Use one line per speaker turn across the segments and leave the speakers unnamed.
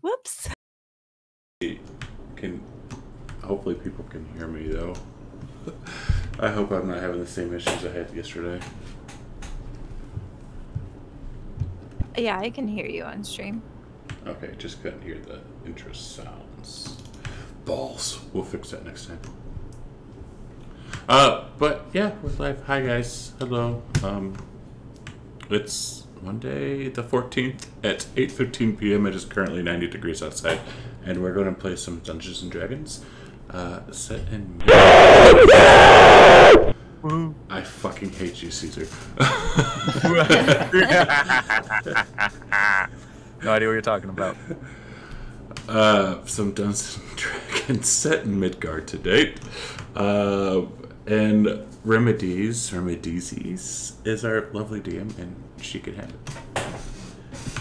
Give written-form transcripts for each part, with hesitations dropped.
Whoops.
Hopefully people can hear me though. I hope I'm not having the same issues I had yesterday.
Yeah, I can hear you on stream.
Okay, just couldn't hear the intro sounds. Balls. We'll fix that next time. But yeah, we're live. Hi guys. Hello. It's Monday the 14th at 8:15 p.m. It is currently 90 degrees outside, and we're going to play some Dungeons and Dragons. Set in. I fucking hate you, Caesar.
No idea what you're talking about.
Some Dungeons and Dragons set in Midgard to date. And Remedies is our lovely DM, and she can have it.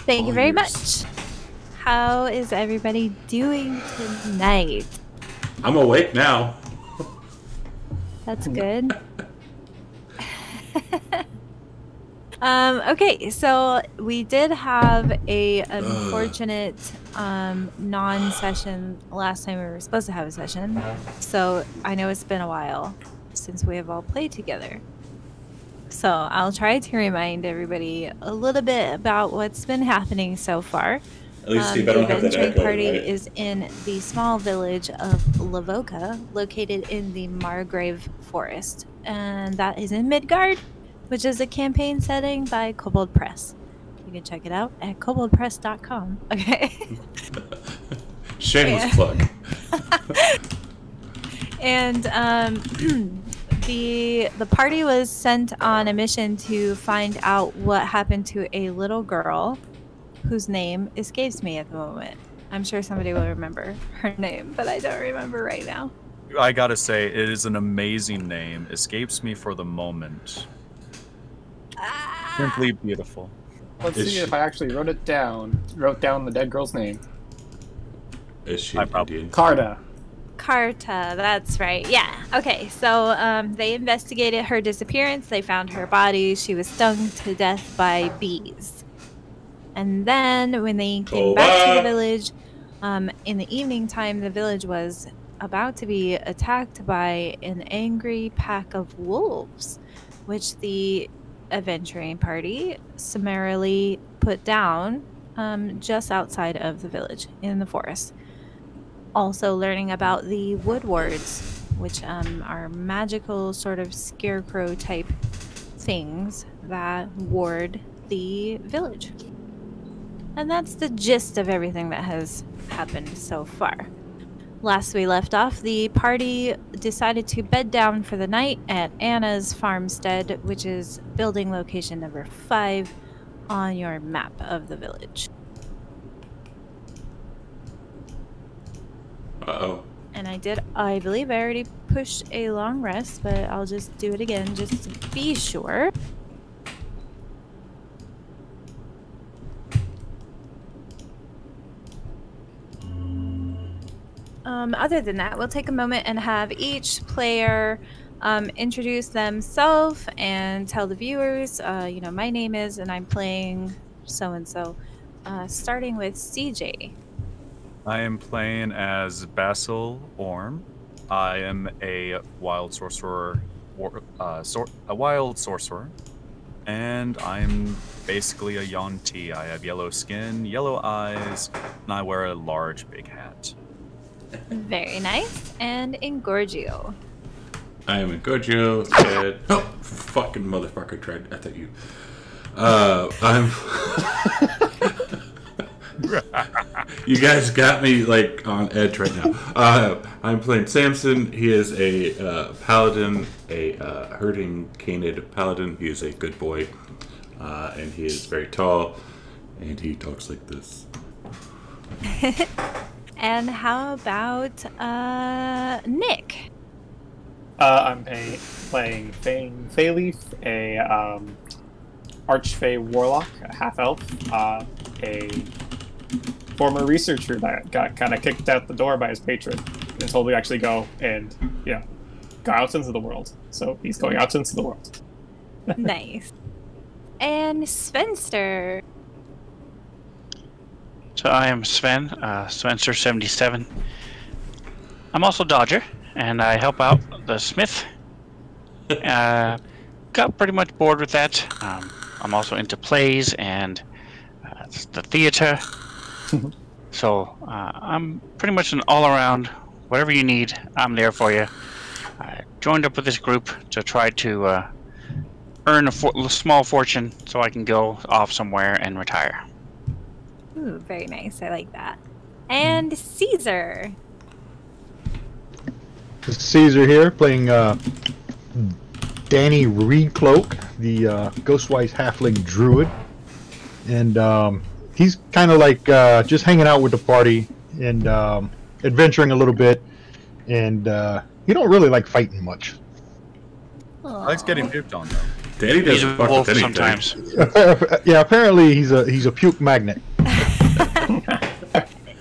Thank you very much. How is everybody doing tonight?
I'm awake now.
That's good. Okay, so we did have a unfortunate non-session last time we were supposed to have a session. So I know it's been a while since we have all played together. So I'll try to remind everybody a little bit about what's been happening so far.
At least Steve, I don't have that
The
echo,
party
right?
is in the small village of Lavoka, located in the Margrave Forest, and that is in Midgard, which is a campaign setting by Kobold Press. You can check it out at koboldpress.com. Okay.
Shameless plug.
And the party was sent on a mission to find out what happened to a little girl whose name escapes me at the moment. I'm sure somebody will remember her name, but I don't remember right now.
I gotta say, it is an amazing name. Escapes me for the moment. Simply beautiful.
Let's see if I actually wrote down the dead girl's name.
Is she Indian?
Carta.
Carta, that's right. Yeah. Okay, so they investigated her disappearance. They found her body. She was stung to death by bees. And then when they came back to the village, in the evening time, the village was about to be attacked by an angry pack of wolves, which the adventuring party summarily put down just outside of the village in the forest. Also learning about the wood wards, which are magical sort of scarecrow type things that ward the village. And that's the gist of everything that has happened so far. Last we left off, the party decided to bed down for the night at Anna's farmstead, which is building location number 5 on your map of the village.
Uh-oh.
And I believe I already pushed a long rest, but I'll just do it again just to be sure. Other than that, we'll take a moment and have each player introduce themselves and tell the viewers, my name is, and I'm playing so-and-so. Starting with CJ.
I am playing as Basil Orm. I am a wild sorcerer, and I'm basically a Yuan-Ti. I have yellow skin, yellow eyes, and I wear a large big hat.
Very nice. And Ingorgio.
I am Ingorgio, and... Oh, fucking motherfucker tried. I thought you... You guys got me, like, on edge right now. I'm playing Samson. He is a paladin, a herding canid paladin. He is a good boy, and he is very tall, and he talks like this.
And how about Nick?
I'm playing Thane Fayleaf, a archfey warlock, a half-elf, a former researcher that got kind of kicked out the door by his patron and told to actually go and, go out into the world. So he's going out into the world.
Nice. And Spencer.
So I am Sven, Spencer77. I'm also Dodger, and I help out the Smith. Got pretty much bored with that. I'm also into plays and the theater. So I'm pretty much an all-around, whatever you need, I'm there for you. I joined up with this group to try to earn a small fortune so I can go off somewhere and retire.
Ooh, very nice. I like that. And Caesar.
Caesar here, playing Danny Reedcloak, the Ghostwise Halfling Druid. And he's kind of like just hanging out with the party and adventuring a little bit. And he don't really like fighting much.
I like getting puked on, though.
Danny
He's
doesn't
a
fuck
wolf
with anything.
sometimes.
Yeah, apparently he's a puke magnet.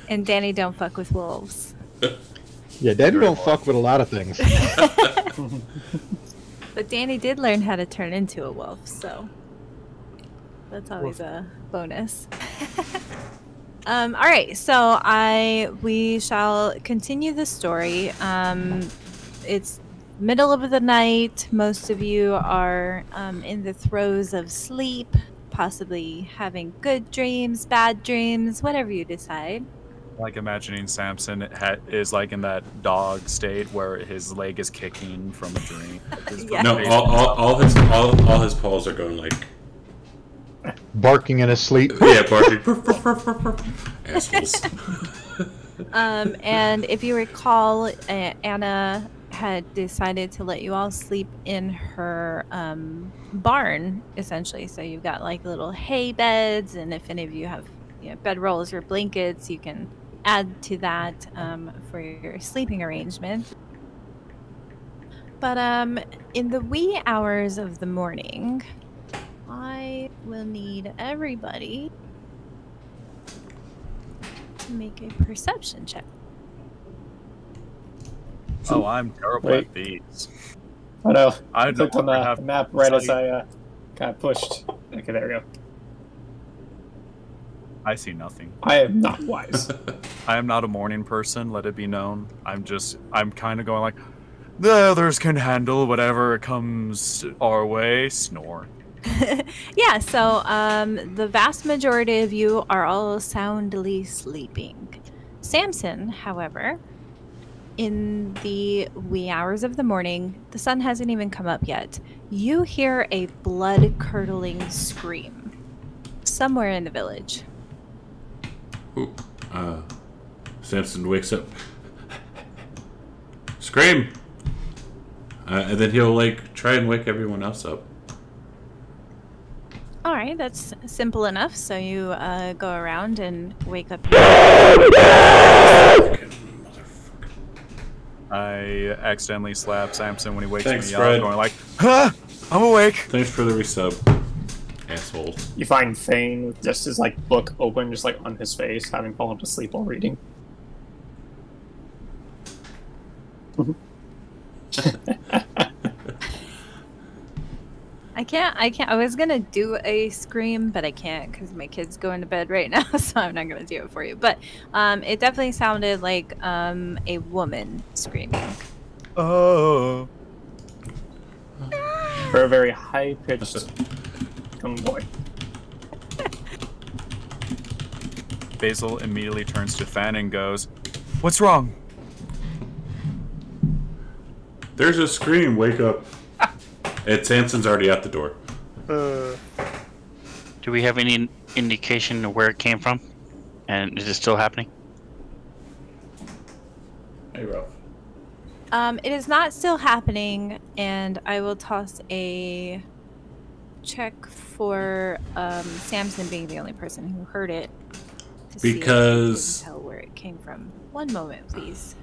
And Danny don't fuck with wolves.
Yeah, Danny don't fuck with a lot of things.
But Danny did learn how to turn into a wolf, so that's always a bonus. All right, so we shall continue the story. It's middle of the night. Most of you are in the throes of sleep, possibly having good dreams, bad dreams, whatever you decide.
Like imagining Samson is like in that dog state where his leg is kicking from a dream.
Yeah.
No, all his paws are going like
Barking in his sleep.
yeah, barking. Assholes.
And if you recall, Anna had decided to let you all sleep in her barn, essentially. So you've got like little hay beds, and if any of you have bedrolls or blankets, you can add to that for your sleeping arrangement. But in the wee hours of the morning, I will need everybody to make a perception check.
Oh, I'm terrible
Wait.
at these.
Oh no,
I
I clicked on the map right as I kind of pushed. Okay, there we go.
I see nothing.
I am not wise.
I am not a morning person, let it be known. I'm kind of going like, the others can handle whatever comes our way. Snore.
Yeah, so the vast majority of you are all soundly sleeping. Samson, however, in the wee hours of the morning, the sun hasn't even come up yet. You hear a blood-curdling scream somewhere in the village.
Ooh, Samson wakes up. Scream! And then he'll like try and wake everyone else up.
All right, that's simple enough. So you go around and wake up.
I accidentally slap Samson when he wakes
Thanks,
me
Fred.
up, going like, "Huh, I'm awake."
Thanks for the resub, asshole.
You find Thane with just his like book open, just like on his face, having fallen to sleep while reading.
I can't. I was gonna do a scream, but I can't because my kid's going to bed right now, so I'm not gonna do it for you. But it definitely sounded like a woman screaming.
Oh.
For a very high-pitched young boy.
Basil immediately turns to Fan and goes, "What's wrong?"
There's a scream. Wake up. And Samson's already at the door.
Do we have any indication of where it came from? And is it still happening?
Hey, Ralph.
It is not still happening, and I will toss a check for Samson being the only person who heard it. To
Because
see if you can tell where it came from. One moment, please.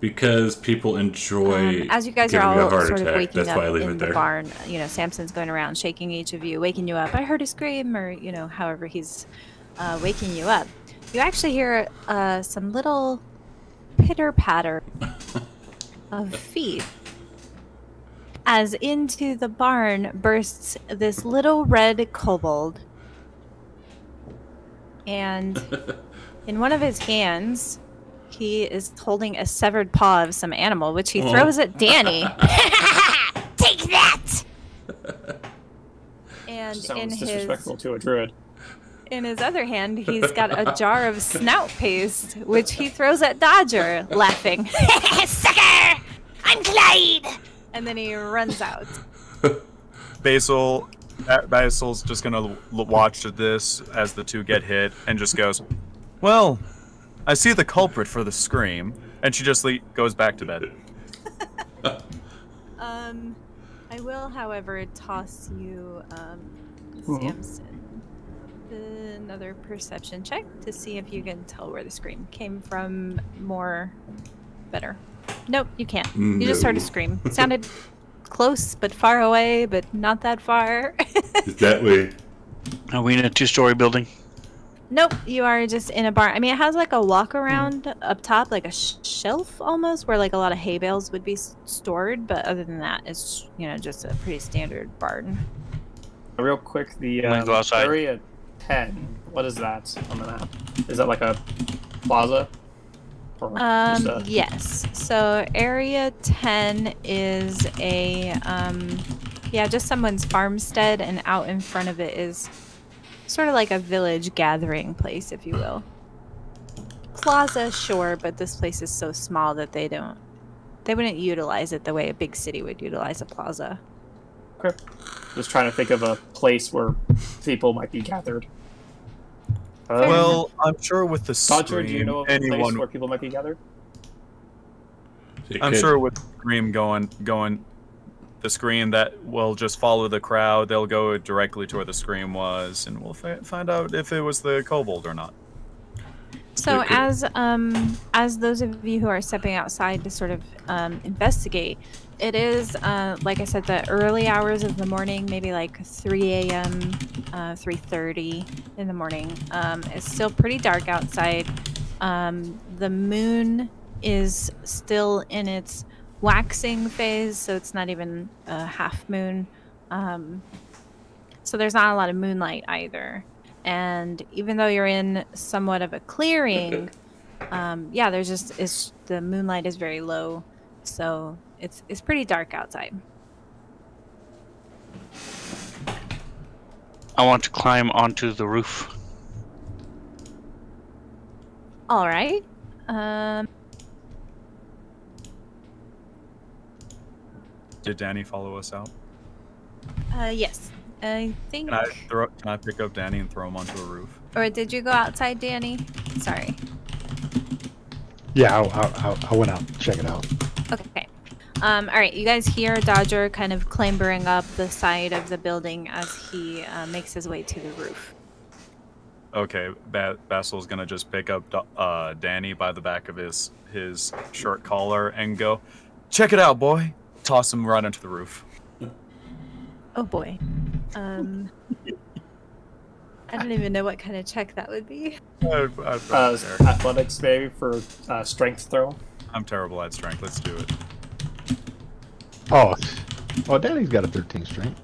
Because people enjoy
As you guys are
giving me a
all
heart
sort of
attack.
waking
That's
up
why I leave
in
it
the
there.
barn, Samson's going around shaking each of you, waking you up. I heard a scream, or however he's waking you up. You actually hear some little pitter patter of feet as into the barn bursts this little red kobold, and in one of his hands, he is holding a severed paw of some animal, which he throws at Danny. Take that! And
Sounds disrespectful to a druid.
in his other hand, he's got a jar of snout paste, which he throws at Dodger, laughing. Sucker! I'm Clyde! And then he runs out.
Basil's just gonna watch this as the two get hit and just goes, "Well, I see the culprit for the scream," and she just goes back to bed.
I will, however, toss you, Samson, another perception check to see if you can tell where the scream came from better. Nope, you can't. You just heard a scream. It sounded close, but far away, but not that far.
Is that way?
Are we in a 2-story building?
Nope, you are just in a barn. I mean, it has like a walk around up top, like a shelf almost, where like a lot of hay bales would be stored. But other than that, it's just a pretty standard barn.
Real quick, the
go outside.
area 10. What is that on the map? Is that like a plaza? Or just a...
Yes. So area 10 is a just someone's farmstead, and out in front of it is sort of like a village gathering place, if you will. Plaza, sure, but this place is so small that they wouldn't utilize it the way a big city would utilize a plaza.
Okay. Just trying to think of a place where people might be gathered.
Well, I'm sure with the scream,
Dodger, do you know of a place where people might be gathered?
I'm sure with the scream going, the scream that will just follow the crowd. They'll go directly to where the scream was, and we'll find out if it was the kobold or not.
So as those of you who are stepping outside to sort of investigate, it is, like I said, the early hours of the morning, maybe like 3 a.m., 3:30 in the morning. It's still pretty dark outside. The moon is still in its waxing phase, so it's not even a half moon. So there's not a lot of moonlight either. And even though you're in somewhat of a clearing, the moonlight is very low, so it's pretty dark outside.
I want to climb onto the roof.
All right.
Did Danny follow us out?
Yes. I think.
Can I pick up Danny and throw him onto a roof?
Or did you go outside, Danny? Sorry.
Yeah, I went out to check it out.
Okay. All right. You guys hear Dodger kind of clambering up the side of the building as he makes his way to the roof.
Okay, Basil's gonna just pick up Danny by the back of his shirt collar and go, "Check it out, boy!" Toss him right onto the roof.
Oh boy. I don't even know what kind of check that would be.
Athletics maybe for strength throw.
I'm terrible at strength. Let's do it.
Oh, Danny's got a 13 strength.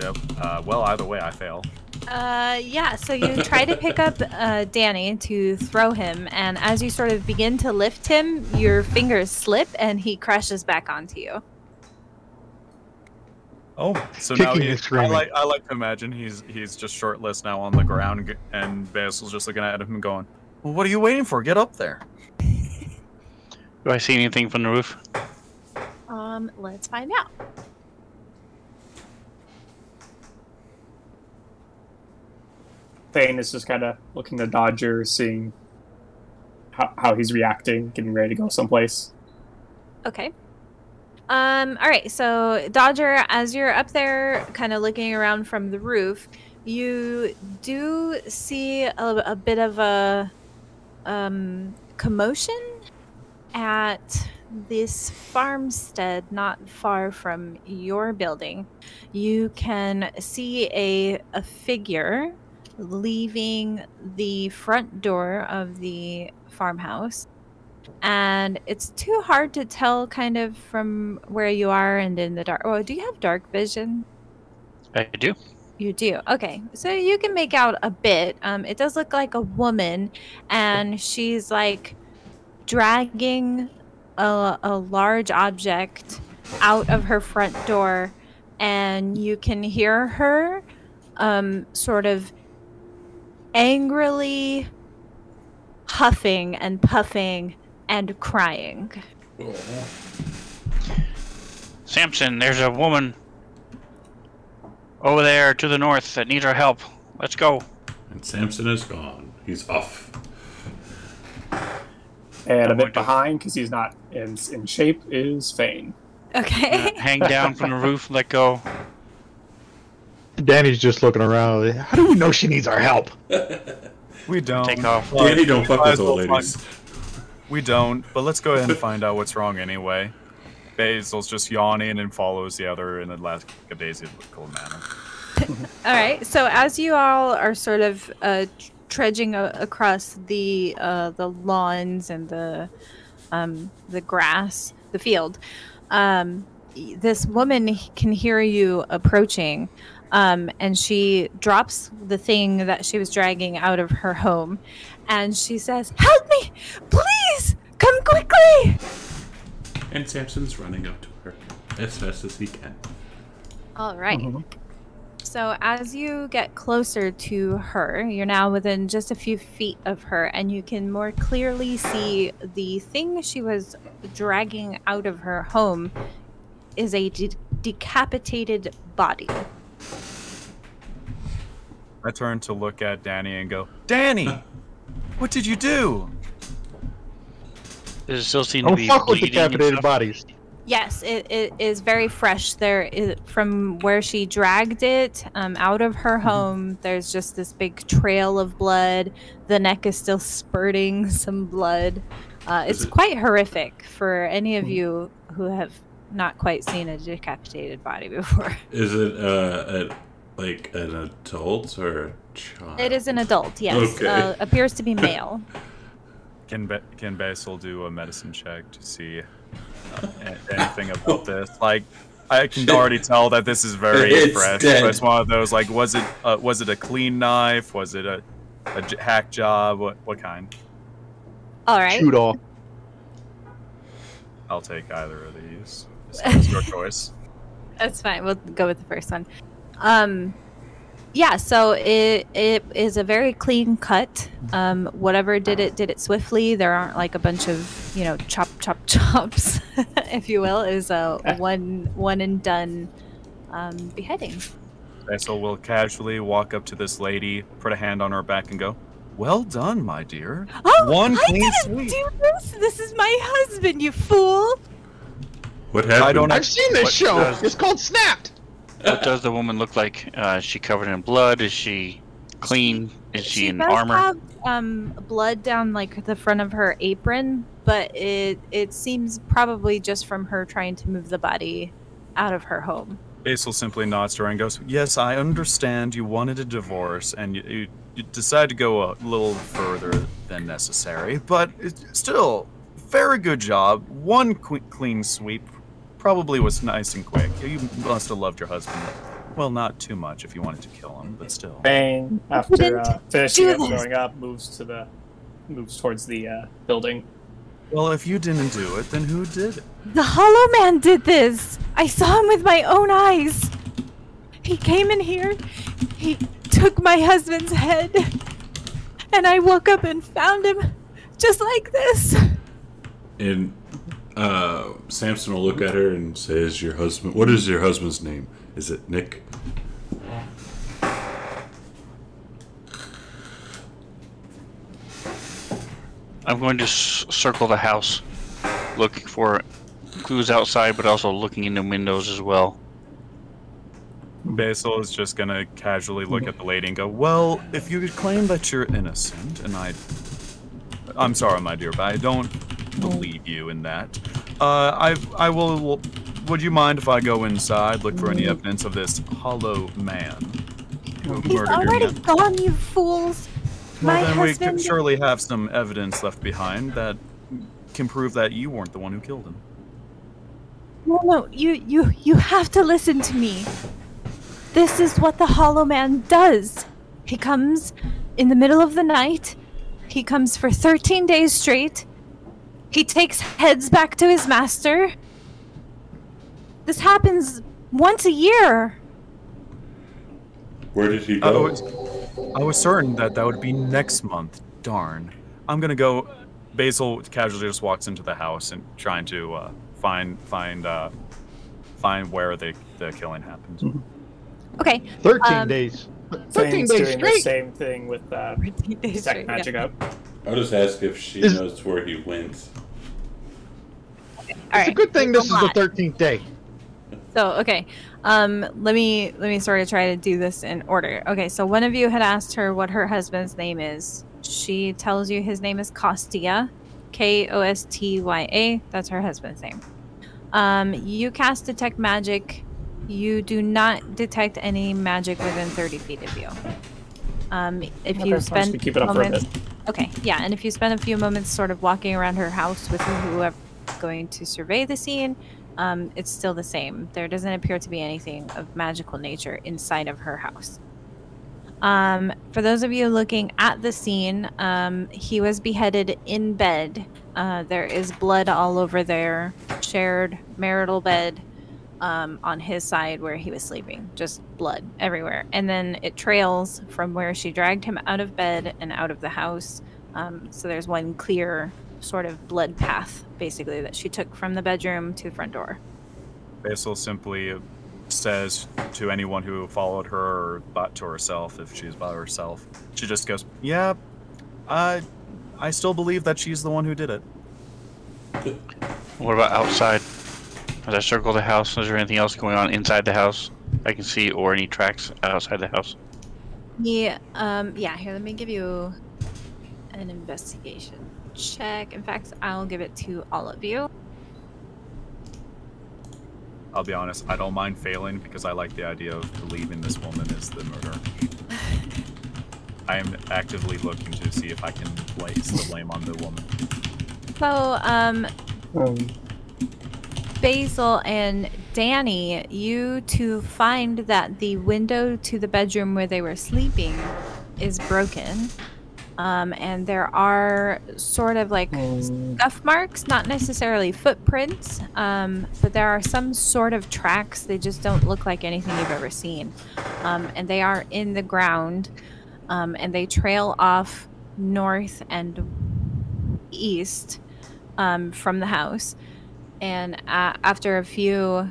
Yep. Well, either way, I fail.
Yeah, so you try to pick up Danny to throw him, and as you sort of begin to lift him, your fingers slip and he crashes back onto you.
Oh, so
Kicking
now
and screaming.
I like to imagine he's just shirtless now on the ground, and Basil's just looking at him and going, "Well, what are you waiting for? Get up there."
Do I see anything from the roof?
Let's find out.
Thane is just kind of looking at Dodger, seeing how he's reacting, getting ready to go someplace.
Okay. All right, so Dodger, as you're up there kind of looking around from the roof, you do see a bit of a commotion at this farmstead not far from your building. You can see a figure leaving the front door of the farmhouse. And it's too hard to tell kind of from where you are and in the dark. Oh, do you have dark vision?
I do.
You do. Okay. So you can make out a bit. It does look like a woman, and she's like dragging a large object out of her front door, and you can hear her sort of angrily huffing and puffing and crying.
Samson, there's a woman over there to the north that needs our help. Let's go.
And Samson is gone. He's off.
And a bit behind, because he's not in shape, is Fane.
Okay.
Hang down from the roof, let go.
Danny's just looking around. How do we know she needs our help?
We don't.
Take off.
Danny don't fuck with old ladies.
We don't, but let's go ahead and find out what's wrong anyway. Basil's just yawning and follows the other in a lackadaisical manner.
All right. So as you all are sort of trudging across the lawns and the grass, the field, this woman can hear you approaching, and she drops the thing that she was dragging out of her home, and she says, "Help me! Please! Come quickly!"
And Samson's running up to her as fast as he can.
All right. So as you get closer to her, you're now within just a few feet of her, and you can more clearly see the thing she was dragging out of her home is a decapitated body.
I turn to look at Danny and go, Danny, what did you do?
Does it still seem to
Don't
be
fuck with
bleeding and
decapitated
stuff?
bodies.
Yes, it is very fresh. There is, from where she dragged it out of her home, there's just this big trail of blood. The neck is still spurting some blood. It's quite horrific for any of you who have not quite seen a decapitated body before.
Is it like an adult or a child?
It is an adult, yes.
Okay.
Appears to be male.
Can Basil do a medicine check to see anything about this? Like, I can already tell that this is very
It's
fresh.
dead.
It's one of those, like, was it a clean knife? Was it a hack job? What kind?
All right.
Shoot off.
I'll take either of these. It's your choice.
That's fine. We'll go with the first one. Yeah, so it is a very clean cut. Whatever did it swiftly. There aren't like a bunch of, chops, if you will. It is a one and done beheading.
Basil will casually walk up to this lady, put a hand on her back, and go, "Well done, my dear.
Oh,
One
I
clean
didn't
sweep."
do this. This is my husband, you fool.
What happened?
I don't
I've seen this
What
show.
does-
It's called Snapped.
What does the woman look like? Is she covered in blood? Is she clean? Is she in
does
armor?
have blood down like the front of her apron, but it seems probably just from her trying to move the body out of her home.
Basil simply nods to her and goes, "Yes, I understand you wanted a divorce, and you decided to go a little further than necessary, but it's still, very good job. One clean sweep probably was nice and quick. You must have loved your husband. Well, not too much if you wanted to kill him, but still."
Fane, after finishing
do
up
this.
going up, moves towards the building.
Well, if you didn't do it, then who did it?
The Hollow Man did this. I saw him with my own eyes. He came in here. He took my husband's head, and I woke up and found him just like this.
And Samson will look at her and say, "Is your husband? What is your husband's name? Is it Nick?"
I'm going to circle the house, looking for clues outside, but also looking in the windows as well.
Basil is just gonna casually look at the lady and go, "Well, if you could claim that you're innocent, and I'm sorry, my dear, but I don't believe you in that. I will. Would you mind if I go inside, look for any evidence of this Hollow Man who
He's
murdered your
already
man?"
gone, you fools. My
Well, then we
husband.
could surely have some evidence left behind that can prove that you weren't the one who killed him.
No, you have to listen to me. This is what the Hollow Man does. He comes in the middle of the night. He comes for 13 days straight. He takes heads back to his master. This happens once a year.
Where did he go?
I was certain that would be next month. Darn. I'm gonna go. Basil casually just walks into the house and trying to find where the killing happened.
Mm-hmm.
Okay.
13 days. 13
Fane's
days
doing the
straight.
same thing with detect magic up.
I'll just ask if she knows where he went.
It's a good thing this is the 13th day.
So, okay. Let me sort of try to do this in order. Okay, so one of you had asked her what her husband's name is. She tells you his name is Kostya. Kostya. That's her husband's name. You cast detect magic. You do not detect any magic within 30 feet of you. If you spend
we keep it up for a bit.
Okay, yeah, and if you spend a few moments sort of walking around her house with whoever is going to survey the scene, it's still the same. There doesn't appear to be anything of magical nature inside of her house. For those of you looking at the scene, he was beheaded in bed. There is blood all over their shared marital bed on his side where he was sleeping. Just blood everywhere. And then it trails from where she dragged him out of bed and out of the house. So there's one clear sort of blood path, basically, that she took from the bedroom to the front door.
Basil simply says to anyone who followed her, or to herself if she's by herself, she just goes, yeah, I still believe that she's the one who did it.
What about outside? As I circle the house, is there anything else going on inside the house I can see, or any tracks outside the house?
Yeah, here, let me give you an investigation check. In fact, I'll give it to all of you.
I'll be honest, I don't mind failing because I like the idea of believing this woman is the murderer. I am actively looking to see if I can place the blame on the woman.
So, Basil and Danny, you two find that the window to the bedroom where they were sleeping is broken. And there are sort of like scuff marks, not necessarily footprints, but there are some sort of tracks. They just don't look like anything you've ever seen. And they are in the ground, and they trail off north and east from the house. And after a few,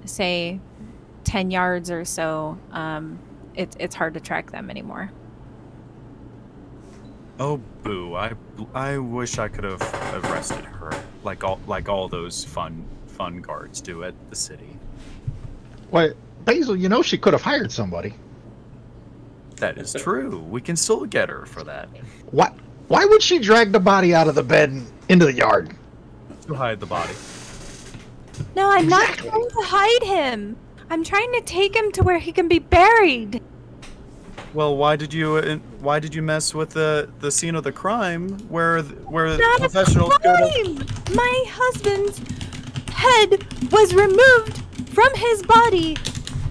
say, 10 yards or so, it's hard to track them anymore.
Oh boo! I wish I could have arrested her, like all those fun guards do at the city.
Why, Basil, you know she could have hired somebody.
That is true. We can still get her for that.
Why would she drag the body out of the bed and into the yard?
To hide the body.
No, I'm not trying to hide him. I'm trying to take him to where he can be buried.
Well, why did you mess with the scene of the crime where
Not
professionals
a crime! My husband's head was removed from his body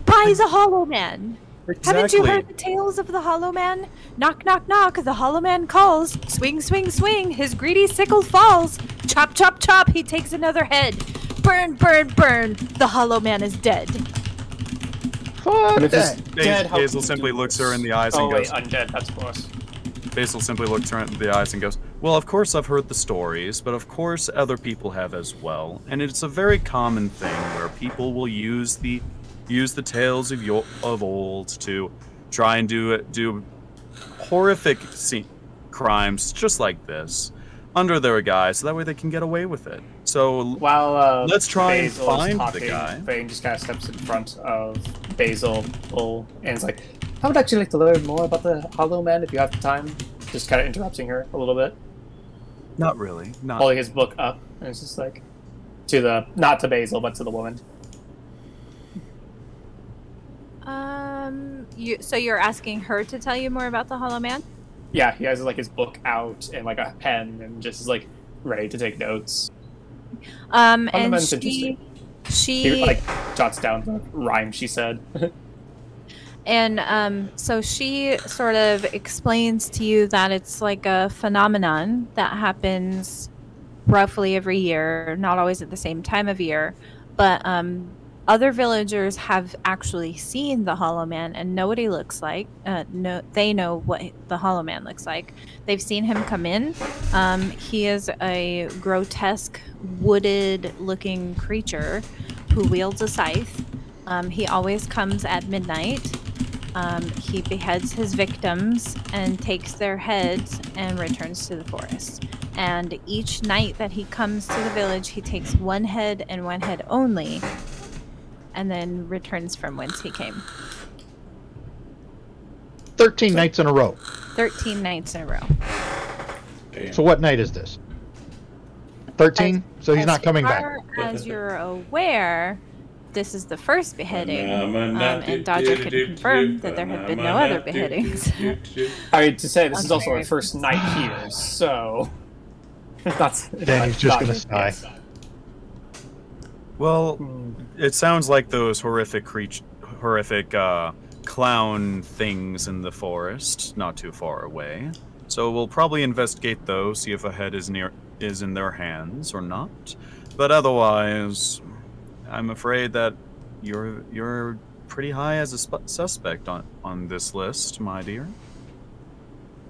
by the Hollow Man.
Exactly.
Haven't you heard the tales of the Hollow Man? Knock, knock, knock, the Hollow Man calls. Swing, swing, swing, his greedy sickle falls. Chop, chop, chop, he takes another head. Burn, burn, burn, the Hollow Man is dead.
Fuck that.
Basil simply looks her in the eyes and goes,
undead, that's close.
Basil simply looks her in the eyes and goes, well, of course I've heard the stories, but of course other people have as well. And it's a very common thing where people will use the tales of old to try and do horrific crimes just like this under their guise, so that way they can get away with it. So
while
let's try
Basil
and find
talking,
the guy.
Fane just kind of steps in front of Basil, and is like, I would actually like to learn more about the Hollow Man if you have the time. Just kind of interrupting her a little bit.
Not really. Not.
Holding his book up, and it's just like, not to Basil, but to the woman.
So you're asking her to tell you more about the Hollow Man?
Yeah, he has like his book out and like a pen and just is like ready to take notes.
And
Man's
she
He like jots down the rhyme she said.
And so she sort of explains to you that it's like a phenomenon that happens roughly every year, not always at the same time of year, but other villagers have actually seen the Hollow Man and know what he looks like. They know what the Hollow Man looks like. They've seen him come in. He is a grotesque, wooded-looking creature who wields a scythe. He always comes at midnight. He beheads his victims and takes their heads and returns to the forest. And each night that he comes to the village, he takes one head and one head only, and then returns from whence he came.
13 nights in a row.
13 nights in a row.
Damn.
So what night is this? 13? So he's not coming back.
As you're aware, this is the first beheading, and Dodger can confirm that there have been no other beheadings.
I mean, to say this is also our first night here, so that's.
Danny's just gonna sigh.
Well, it sounds like those horrific clown things in the forest, not too far away. So we'll probably investigate those, see if a head is in their hands or not. But otherwise, I'm afraid that you're pretty high as a suspect on this list, my dear.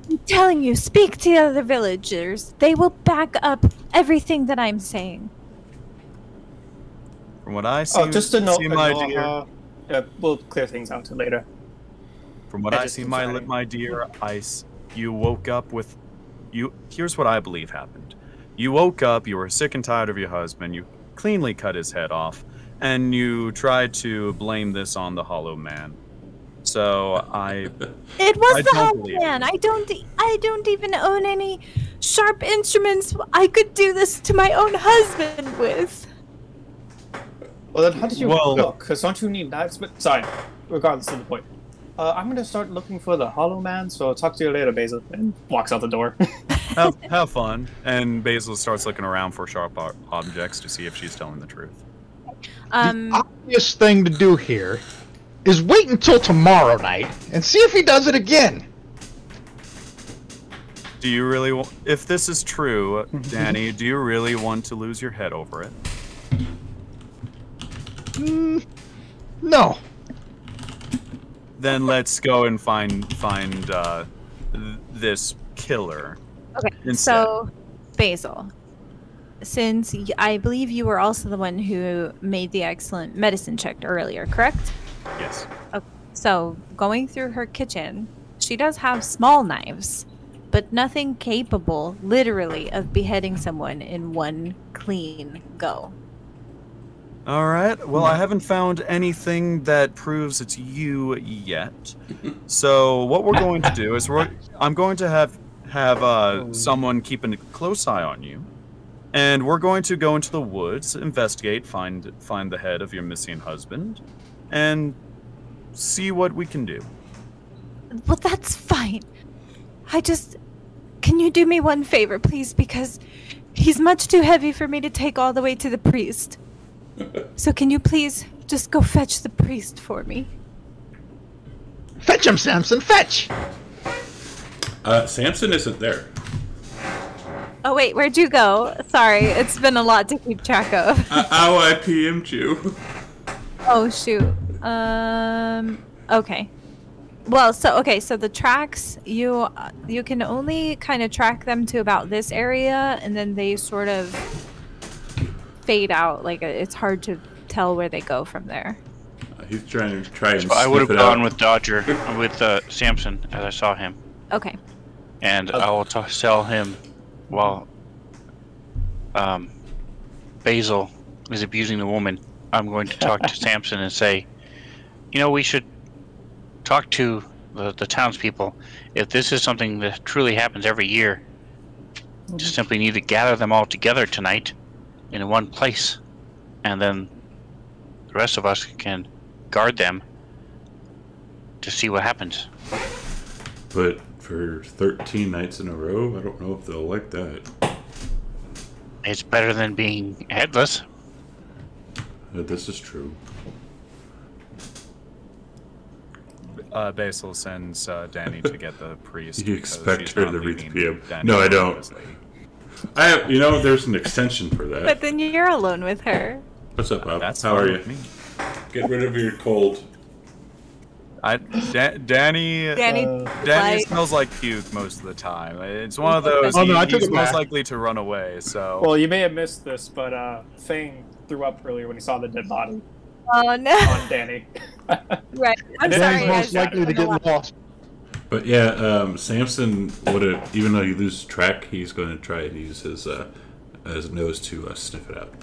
I'm telling you, speak to the other villagers. They will back up everything that I'm saying.
From what I see,
just to note,
my dear.
We'll clear things out later.
From what I see, my dear, you woke up with Here's what I believe happened. You woke up. You were sick and tired of your husband. You cleanly cut his head off, and you tried to blame this on the Hollow Man. So
It was the Hollow Man. I don't even own any sharp instruments I could do this to my own husband with.
Well, then how did you look? Because don't you need knives? But sorry, regardless of the point. I'm going to start looking for the Hollow Man, so I'll talk to you later, Basil. And walks out the door.
have fun. And Basil starts looking around for sharp objects to see if she's telling the truth.
The obvious thing to do here is wait until tomorrow night and see if he does it again.
Do you really if this is true, Danny, do you really want to lose your head over it?
No.
Then let's go and find this killer.
Okay,
instead.
So, Basil, since I believe you were also the one who made the excellent medicine check earlier, correct?
Yes.
Okay. So, going through her kitchen, she does have small knives, but nothing capable, literally, of beheading someone in one clean go.
All right. Well, I haven't found anything that proves it's you yet. So what we're going to do is I'm going to have someone keeping a close eye on you, and we're going to go into the woods, investigate, find the head of your missing husband, and see what we can do.
Well, that's fine. Can you do me one favor, please? Because he's much too heavy for me to take all the way to the priest. So can you please just go fetch the priest for me?
Fetch him, Samson, fetch!
Samson isn't there.
Oh wait, where'd you go? Sorry, it's been a lot to keep track of.
I PM'd you.
Oh shoot. Okay. Well, so the tracks, you can only kind of track them to about this area, and then they sort of fade out. Like, it's hard to tell where they go from there.
He's trying and
so I would have gone with Dodger, with Samson, as I saw him.
Okay.
And I will tell him while Basil is abusing the woman, I'm going to talk to Samson and say, we should talk to the townspeople. If this is something that truly happens every year, just simply need to gather them all together tonight in one place, and then the rest of us can guard them to see what happens.
But for 13 nights in a row, I don't know if they'll like that.
It's better than being headless.
This is true.
Basil sends Danny to get the priest.
You
because
expect
she's
her
not
to read the
leaving
PM?
Danny
No, I
alone
don't.
with this lady.
I have, you know, there's an extension for that.
But then you're alone with her.
What's up, Bob?
That's
How
fine
are you?
with me.
Get rid of your cold.
Danny
Like-
smells like puke most of the time. It's one of those.
Oh, no, I took
he's
a
most
bath.
likely to run away. So
Well, you may have missed this, but Thane threw up earlier when he saw the dead body
Oh no!
on Danny.
Right. I'm
Danny's
sorry.
Danny's most
I
likely to
don't know
get lost.
But yeah, Samson would have, even though he loses track, he's going to try and use his nose to sniff it out.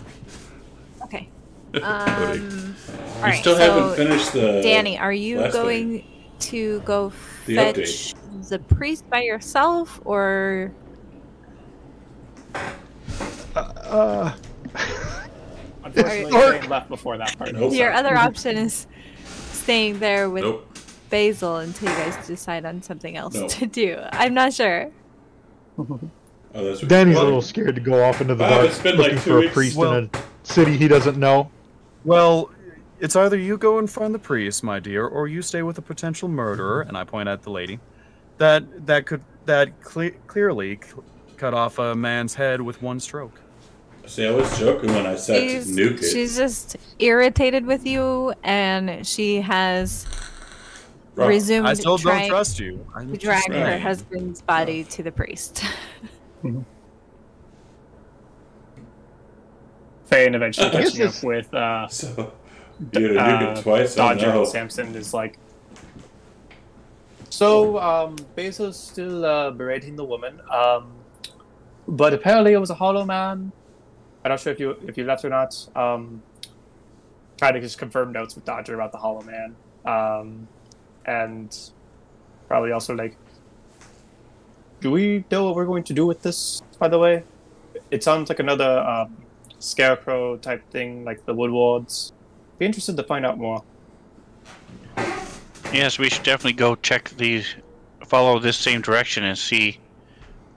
Okay.
You
Alright,
still
so
haven't finished the.
Danny, are you
last
going to go
The
fetch the priest by yourself, or
Unfortunately,
Alright.
Thane left before that part.
Nope.
your other option is staying there with
Nope.
Basil until you guys decide on something else
No.
to do? I'm not sure.
Oh, that's what
Danny's a
Well,
little scared to go off into the
Bob,
dark
it's been
looking
like 2
for a
weeks.
priest
Well-
in a city he doesn't know.
well, it's either you go and find the priest, my dear, or you stay with a potential murderer. And I point at the lady. That clearly cut off a man's head with one stroke.
See, I was joking when I said to nuke it.
She's just irritated with you, and she has
Rob,
resumed
I still don't
trying
trust you. I'm
to
just
drag her
saying.
husband's body to the priest.
Thane eventually
I guess
catching up
this-
with
So, you're gonna nuke it twice? Oh,
Dodger
no.
and Samson is like. So Basil's still berating the woman, but apparently it was a hollow man. I'm not sure if you left or not. Trying to just confirm notes with Dodger about the hollow man, and probably also like, do we know what we're going to do with this? By the way, it sounds like another scarecrow type thing, like the Woodwards. Be interested to find out more.
Yes, we should definitely go follow this same direction and see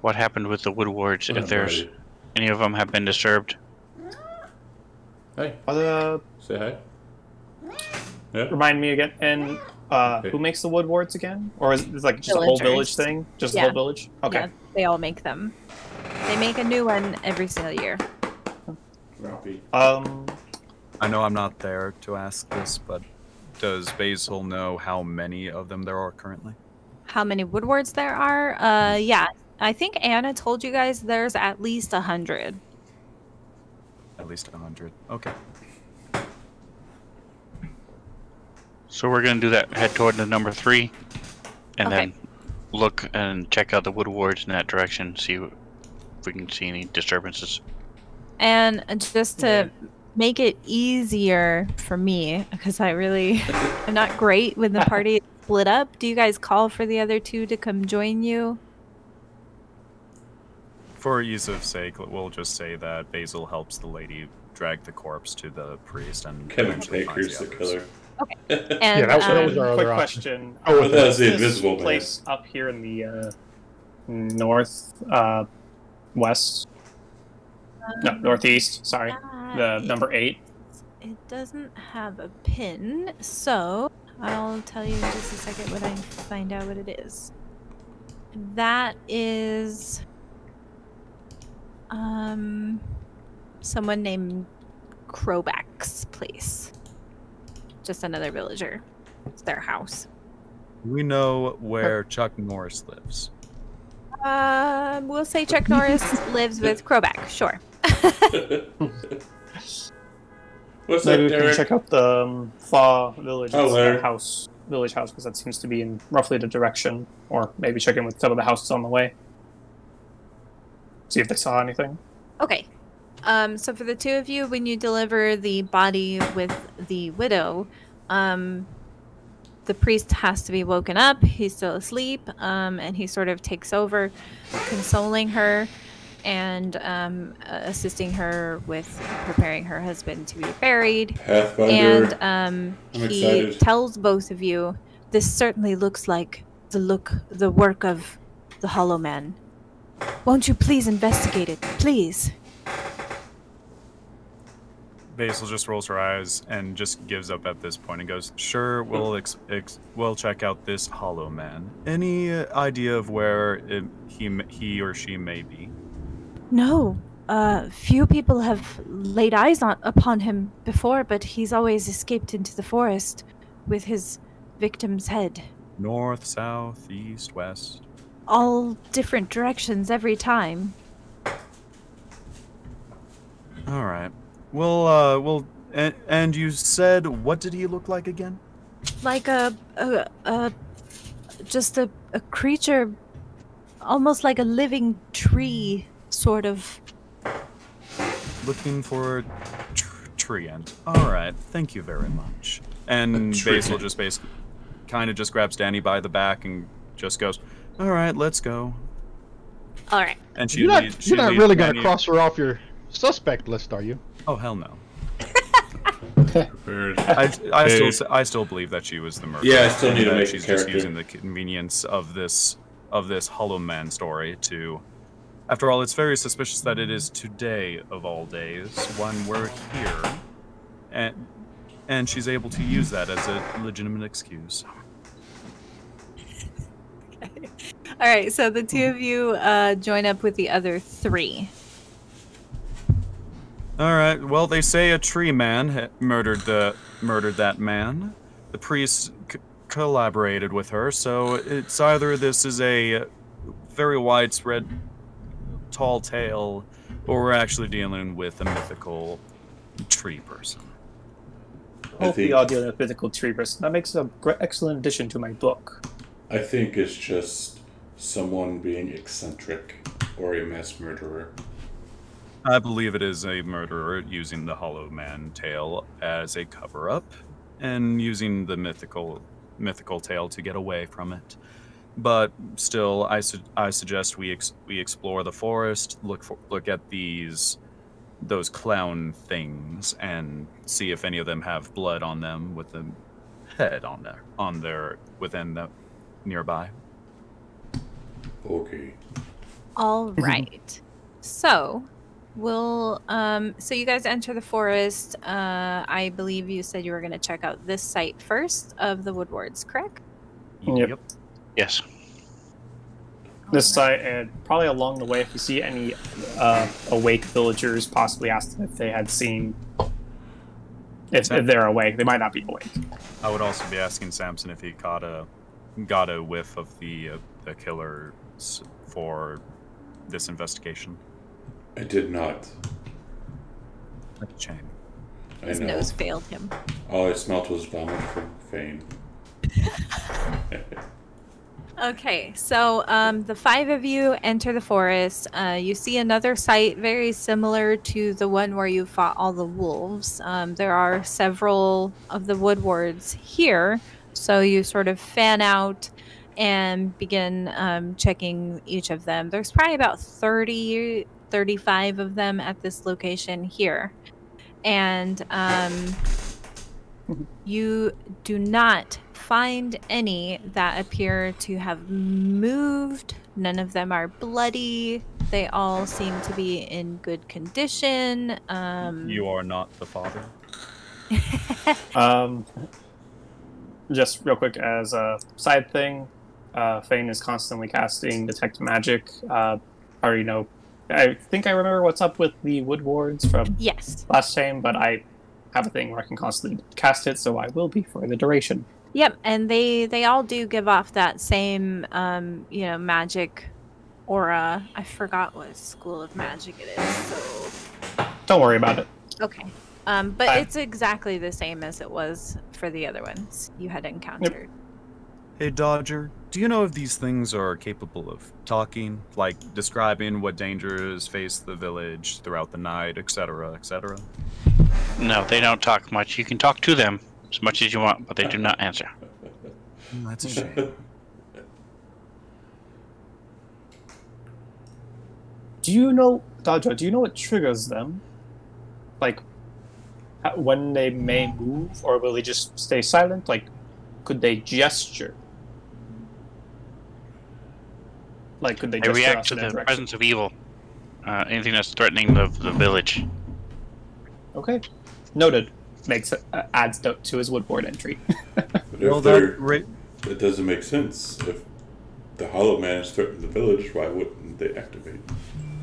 what happened with the Woodwards, if there's any of them have been disturbed.
Hey,
Other
say hi. Yeah.
remind me again, and who makes the Woodwards again? Or is it like just a whole village
Villagers.
thing? Just
Yeah.
the whole village? Okay.
Yeah, they all make them. They make a new one every single year.
Grumpy.
I know I'm not there to ask this, but does Basil know how many of them there are currently?
How many Woodwards there are? Yeah, I think Anna told you guys there's at least 100.
At least 100. Okay.
So we're gonna do that. Head toward the number 3, and
Okay.
then look and check out the Woodwards in that direction. See if we can see any disturbances.
And just to make it easier for me, because I really am not great when the party is split up, do you guys call for the other 2 to come join you?
For ease of sake, we'll just say that Basil helps the lady drag the corpse to the priest and
Kevin
eventually finds
Baker's the
others.
killer.
And
Yeah, that was our
Quick
other option.
question.
Oh,
But that's the
This
invisible man.
place up here in the north west. No, northeast. Sorry, the number 8.
It doesn't have a pin, so I'll tell you in just a second when I find out what it is. That is someone named Crowback's place. Just another villager. It's their house.
We know where Chuck Norris lives.
We'll say Chuck Norris lives with Crowback, sure.
What's
Maybe
up,
we can
Derek?
check out the Thaw village
Oh, Larry.
village house, because that seems to be in roughly the direction. Or maybe check in with some of the houses on the way. See if they saw anything.
Okay. So for the 2 of you, when you deliver the body with the widow, the priest has to be woken up. He's still asleep, and he sort of takes over, consoling her and assisting her with preparing her husband to be buried.
Pathfinder.
And he
excited.
tells both of you, this certainly looks like the work of the Hollow Man. Won't you please investigate it, please?
Basil just rolls her eyes and just gives up at this point and goes, "Sure, we'll check out this Hollow Man. Any idea of where he or she may be?"
No. Few people have laid eyes upon him before, but he's always escaped into the forest with his victim's head.
North, south, east, west.
All different directions every time.
All right. Well, and you said, what did he look like again?
Like just a creature, almost like a living tree, sort of.
Looking for a tree end. All right. Thank you very much. And Basil just basically kind of just grabs Danny by the back and just goes, "All right, let's go."
All right.
And
You're not really going to cross her off your suspect list, are you?
Oh, hell no.
Bird.
I still believe that she was the murderer.
Yeah, I still need to make
she's
a
just
character.
using the convenience of this Hollow Man story to. After all, it's very suspicious that it is today of all days when we're here, and she's able to use that as a legitimate excuse.
Okay. All right. So the two of you join up with the other three.
All right. Well, they say a tree man murdered that man. The priest collaborated with her, so it's either this is a very widespread tall tale, or we're actually dealing with a mythical tree person.
Hope we are dealing with a mythical tree person. That makes an excellent addition to my book.
I think it's just someone being eccentric or a mass murderer.
I believe it is a murderer using the Hollow Man tale as a cover-up, and using the mythical tale to get away from it. But still, I suggest we explore the forest, look at those clown things, and see if any of them have blood on them with the head within the nearby.
Okay.
All right. So so you guys enter the forest. I believe you said you were going to check out this site first of the Woodwards, correct?
Yep.
Yes.
This site, and probably along the way, if you see any awake villagers, possibly ask them if they had seen. If they're awake, they might not be awake.
I would also be asking Samson if he got a whiff of the killers for this investigation.
I did not.
That's a shame.
His nose failed him.
All I smelt was vomit from Fane.
Okay, so the five of you enter the forest. You see another site very similar to the one where you fought all the wolves. There are several of the Woodwards here, so you sort of fan out and begin checking each of them. There's probably about 35 of them at this location here. And you do not find any that appear to have moved. None of them are bloody. They all seem to be in good condition.
You are not the father?
Just real quick as a side thing, Fane is constantly casting Detect Magic. I already know. I think I remember what's up with the Woodwards from
Yes.
last time, but I have a thing where I can constantly cast it, so I will be for the duration.
Yep, and they all do give off that same magic aura. I forgot what school of magic it is, so
Don't worry about it.
okay. But it's exactly the same as it was for the other ones you had encountered.
Hey, Dodger, do you know if these things are capable of talking, like describing what dangers face the village throughout the night, etc., etc.?
No, they don't talk much. You can talk to them as much as you want, but they do not answer.
That's a shame.
Do you know, Dodger, do you know what triggers them? Like, when they may move, or will they just stay silent? Like, could they gesture? Like, could they
They
gesture
react
us
to
in
the
that direction?
presence of evil. Anything that's threatening the village.
Okay. Noted. Adds to his woodboard entry.
But
Well,
if that doesn't make sense. If the Hollow Man is threatening the village, why wouldn't they activate?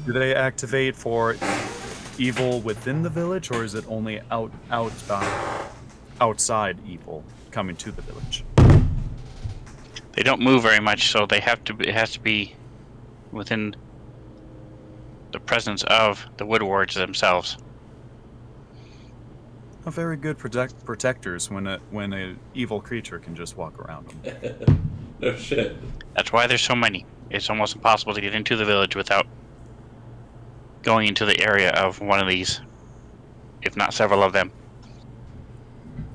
do they activate for evil within the village, or is it only outside evil coming to the village?
They don't move very much, so they have to. It has to be within the presence of the woodwards themselves.
A very good protectors when a evil creature can just walk around them.
No shit.
That's why there's so many. It's almost impossible to get into the village without going into the area of one of these, if not several of them.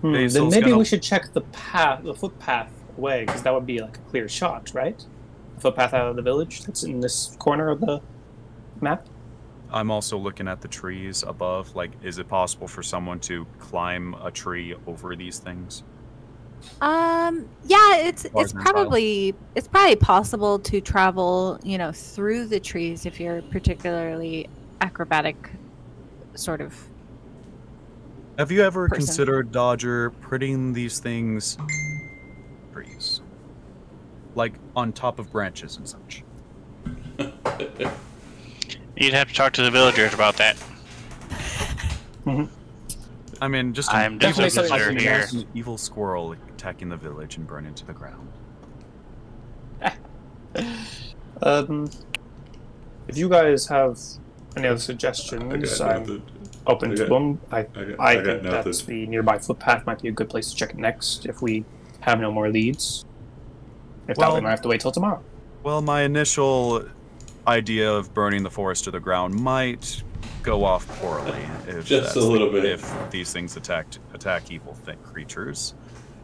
Then
Basil's
maybe
gonna-
we should check the footpath away, because that would be like a clear shot, right? The footpath out of the village that's in this corner of the map.
I'm also looking at the trees above. Like, is it possible for someone to climb a tree over these things?
Yeah, it's
Large and
probably possible to travel, through the trees if you're particularly acrobatic, sort of.
Have you ever
Person.
considered, Dodger, putting these things trees, like on top of branches and such?
You'd have to talk to the villagers about that.
I mean, just
I'm
an
definitely
evil,
considering here.
an evil squirrel attacking the village and burning to the ground.
If you guys have any other suggestions, I'm open to them. I
got
think that
nothing.
the nearby footpath might be a good place to check it next if we have no more leads. If not, we
Well-
might have to wait till tomorrow.
Well, my initial idea of burning the forest to the ground might go off poorly if
Just
that's
a little bit.
if these things attack evil creatures.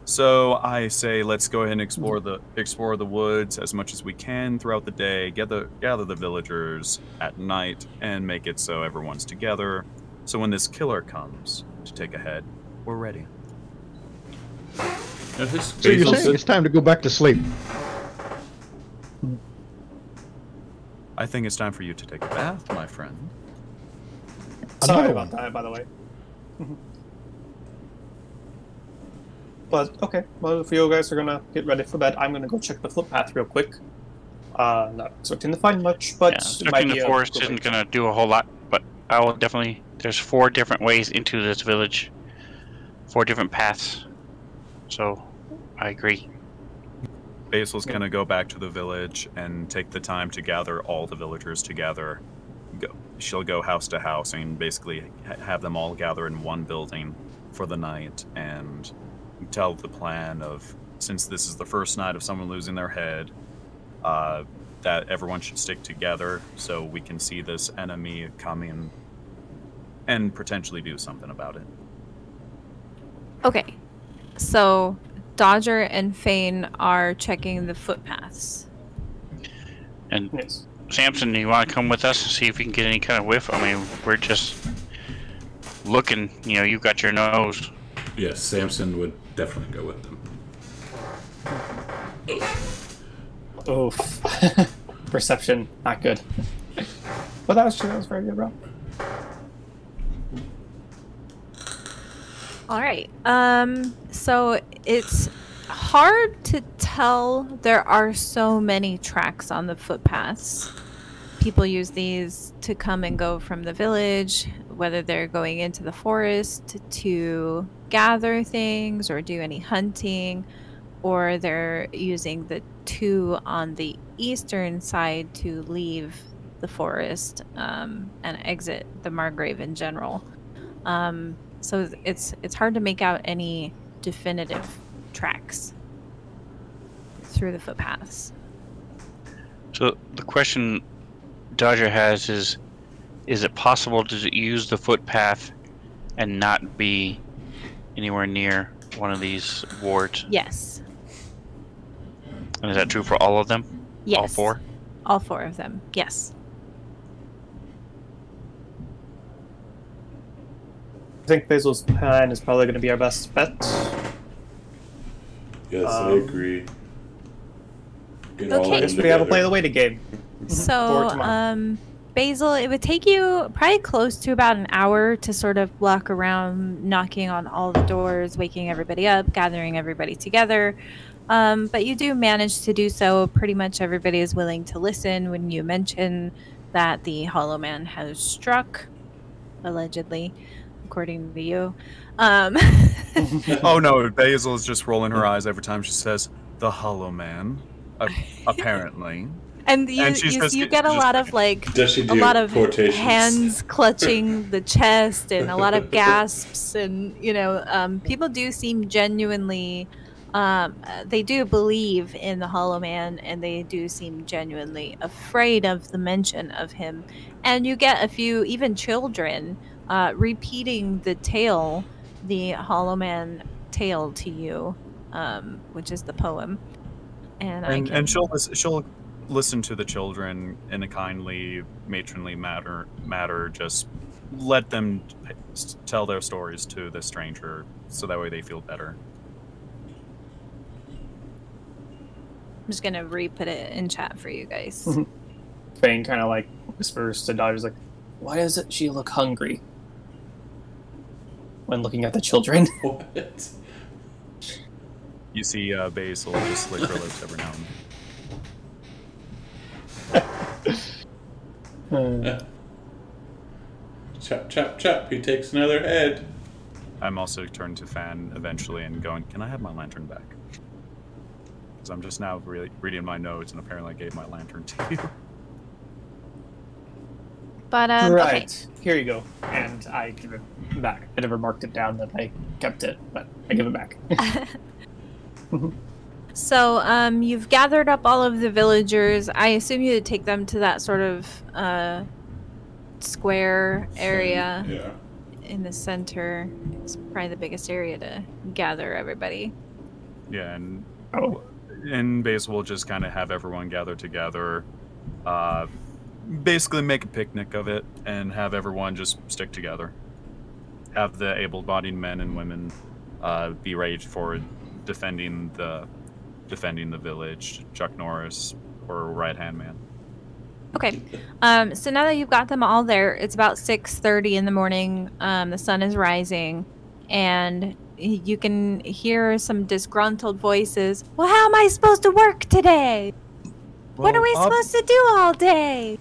So I say let's go ahead and explore the woods as much as we can throughout the day. Gather the villagers at night and make it so everyone's together. So when this killer comes to take a head, we're ready.
Now, this
So you're
Basil
saying
said-
it's time to go back to sleep?
I think it's time for you to take a bath, my friend.
Sorry
Another
about
one.
that, by the way. But, okay. Well, if you guys are gonna get ready for bed, I'm gonna go check the footpath real quick. Not expecting to find much, but
Yeah,
it might
searching
be
the
a
forest
good
isn't
way.
going to do a whole lot, but I will definitely. There's 4 different ways into this village, 4 different paths. So, I agree.
Basil's gonna go back to the village and take the time to gather all the villagers together. She'll go house to house and basically have them all gather in one building for the night and tell the plan of, since this is the first night of someone losing their head, that everyone should stick together so we can see this enemy coming and potentially do something about it.
Okay, so Dodger and Fane are checking the footpaths.
And
Yes.
Samson, do you want to come with us and see if we can get any kind of whiff? I mean, we're just looking. You've got your nose.
Yes, Samson would definitely go with them.
Oof. Perception, not good. But that was very good, bro.
All right. So it's hard to tell. There are so many tracks on the footpaths. People use these to come and go from the village, whether they're going into the forest to gather things or do any hunting, or they're using the 2 on the eastern side to leave the forest and exit the Margrave in general. So it's hard to make out any definitive tracks through the footpaths.
So the question Dodger has is it possible to use the footpath and not be anywhere near one of these wards?
Yes.
And is that true for all of them?
Yes.
All 4?
All 4 of them. Yes.
I think Basil's plan is probably going to be our best bet.
Yes, I agree. Get all
Okay.
of
I guess
them
we have a play
together.
the waiting game.
So,
Forward tomorrow.
Basil, it would take you probably close to about an hour to sort of walk around, knocking on all the doors, waking everybody up, gathering everybody together. But you do manage to do so. Pretty much everybody is willing to listen when you mention that the Hollow Man has struck, allegedly, according to you.
Oh no, Basil is just rolling her eyes every time she says the Hollow Man. Apparently.
And you get a lot of hands clutching the chest and a lot of gasps, and people do seem genuinely they do believe in the Hollow Man, and they do seem genuinely afraid of the mention of him. And you get a few even children repeating the tale, the Hollow Man tale to you, which is the poem. And
she'll listen to the children in a kindly, matronly matter. Just let them tell their stories to the stranger, so that way they feel better.
I'm just gonna re-put it in chat for you guys.
Fane kind of like whispers to Dodgers like, "Why doesn't she look hungry when looking at the children?"
What?
You see Basil just lick her lips every now and then.
Chop, chop, chop. He takes another head.
I'm also turned to Fan eventually and going, "Can I have my lantern back?" Because I'm just now really reading my notes, and apparently I gave my lantern to you.
But
right,
okay.
Here you go, and I give it back. I never marked it down that I kept it, but I give it back.
So, you've gathered up all of the villagers. I assume you would take them to that sort of square area in the center. It's probably the biggest area to gather everybody.
Yeah, and Basil will just kind of have everyone gather together, basically make a picnic of it, and have everyone just stick together. Have the able-bodied men and women be ready for defending the village. Chuck Norris or right-hand man.
Okay. So now that you've got them all there, it's about 6:30 in the morning. The sun is rising, and you can hear some disgruntled voices. Well, how am I supposed to work today? What are we supposed to do all day?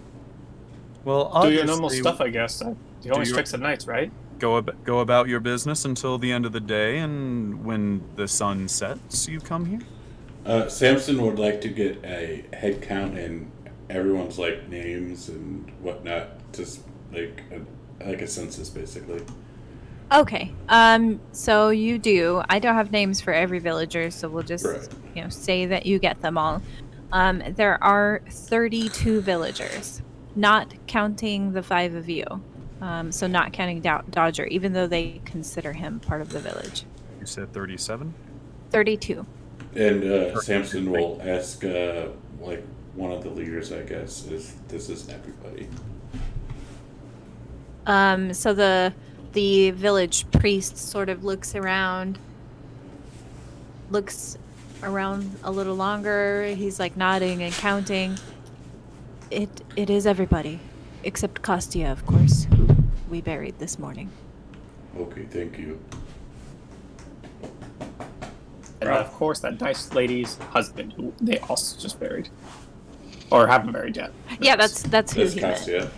Well,
do your normal stuff, I guess. The only tricks at nights, right?
Go about your business until the end of the day, and when the sun sets, you come here.
Samson would like to get a head count and everyone's names and whatnot, just like a census, basically.
Okay. So you do. I don't have names for every villager, so we'll just say that you get them all. There are 32 villagers, not counting the 5 of you. So not counting Dodger, even though they consider him part of the village.
You said 37?
32.
And Samson will ask, one of the leaders, I guess, this is everybody.
So the village priest sort of looks around a little longer. He's nodding and counting. It is everybody, except Kostia, of course, who we buried this morning.
Okay, thank you.
And of course, that nice lady's husband, who they also just buried, or haven't buried yet.
Yeah, that's who he
Kostia.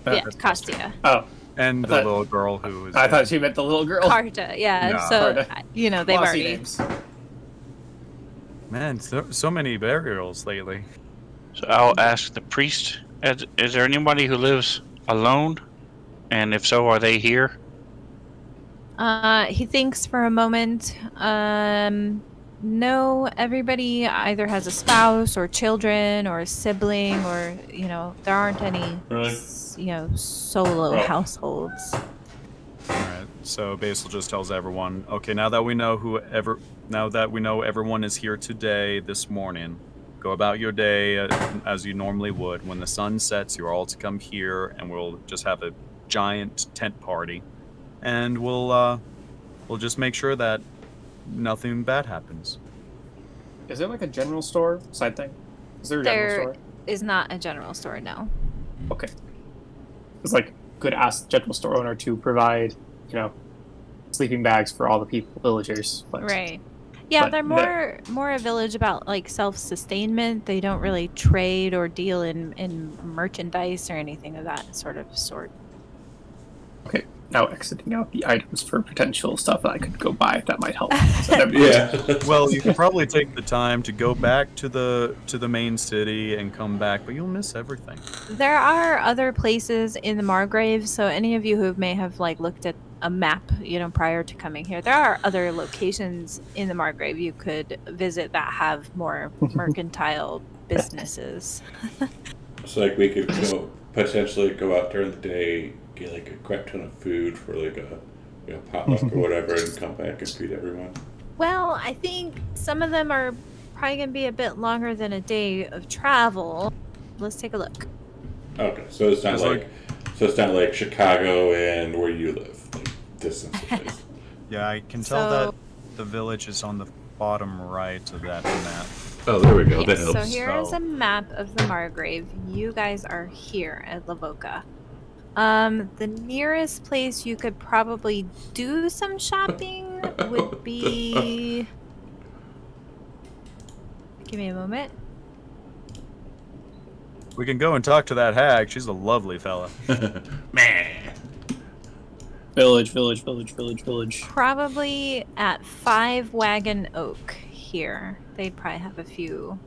meant. Yeah, Kostia.
Oh,
and the little girl who was.
I thought she meant the little girl.
Carta, yeah.
No.
So
Carta.
they've
Glossy
already.
names.
Man, so many burials lately.
So I'll ask the priest, is there anybody who lives alone? And if so, are they here?
He thinks for a moment. No, everybody either has a spouse or children or a sibling, or there aren't any solo households.
Alright, so Basil just tells everyone, okay, now that we know everyone is here today, this morning, go about your day as you normally would. When the sun sets, you're all to come here, and we'll just have a giant tent party, and we'll just make sure that nothing bad happens.
Is there a general store side thing? Is there a general store?
Is not a general store, no.
Okay. was like could ask the general store owner to provide, sleeping bags for all the villagers. But,
Right. Yeah,
but
they're more a village about like self-sustainment. They don't really trade or deal in merchandise or anything of that sort.
Okay, now exiting out the items for potential stuff that I could go buy if that might help.
Well, you can probably take the time to go back to the main city and come back, but you'll miss everything.
There are other places in the Margrave, so any of you who may have like looked at a map, prior to coming here, there are other locations in the Margrave you could visit that have more mercantile businesses.
So like we could potentially go out during the day, get like a crap ton of food for like a potluck or whatever, and come back and feed everyone.
Well, I think some of them are probably going to be a bit longer than a day of travel. Let's take a look.
Okay, so it's not like Chicago and where you live, like distances.
Yeah, I can tell that the village is on the bottom right of that map.
Oh, there we go.
Yes,
That helps.
so here is a map of the Margrave. You guys are here at Lavoca. The nearest place you could probably do some shopping would be... Give me a moment.
We can go and talk to that hag. She's a lovely fella.
Man.
Village.
Probably at 5 Wagon Oak here. They'd probably have a few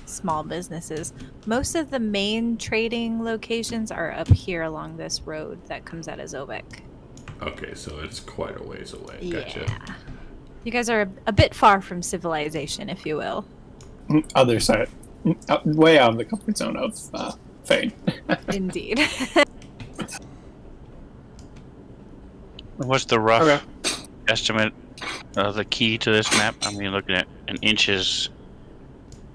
small businesses. Most of the main trading locations are up here along this road that comes out of Zobek.
Okay, so it's quite a ways away. Gotcha.
Yeah. You guys are a bit far from civilization, if you will.
Other side. Way out of the comfort zone of Fane.
Indeed.
What's the rough estimate of the key to this map? I mean, looking at an inch is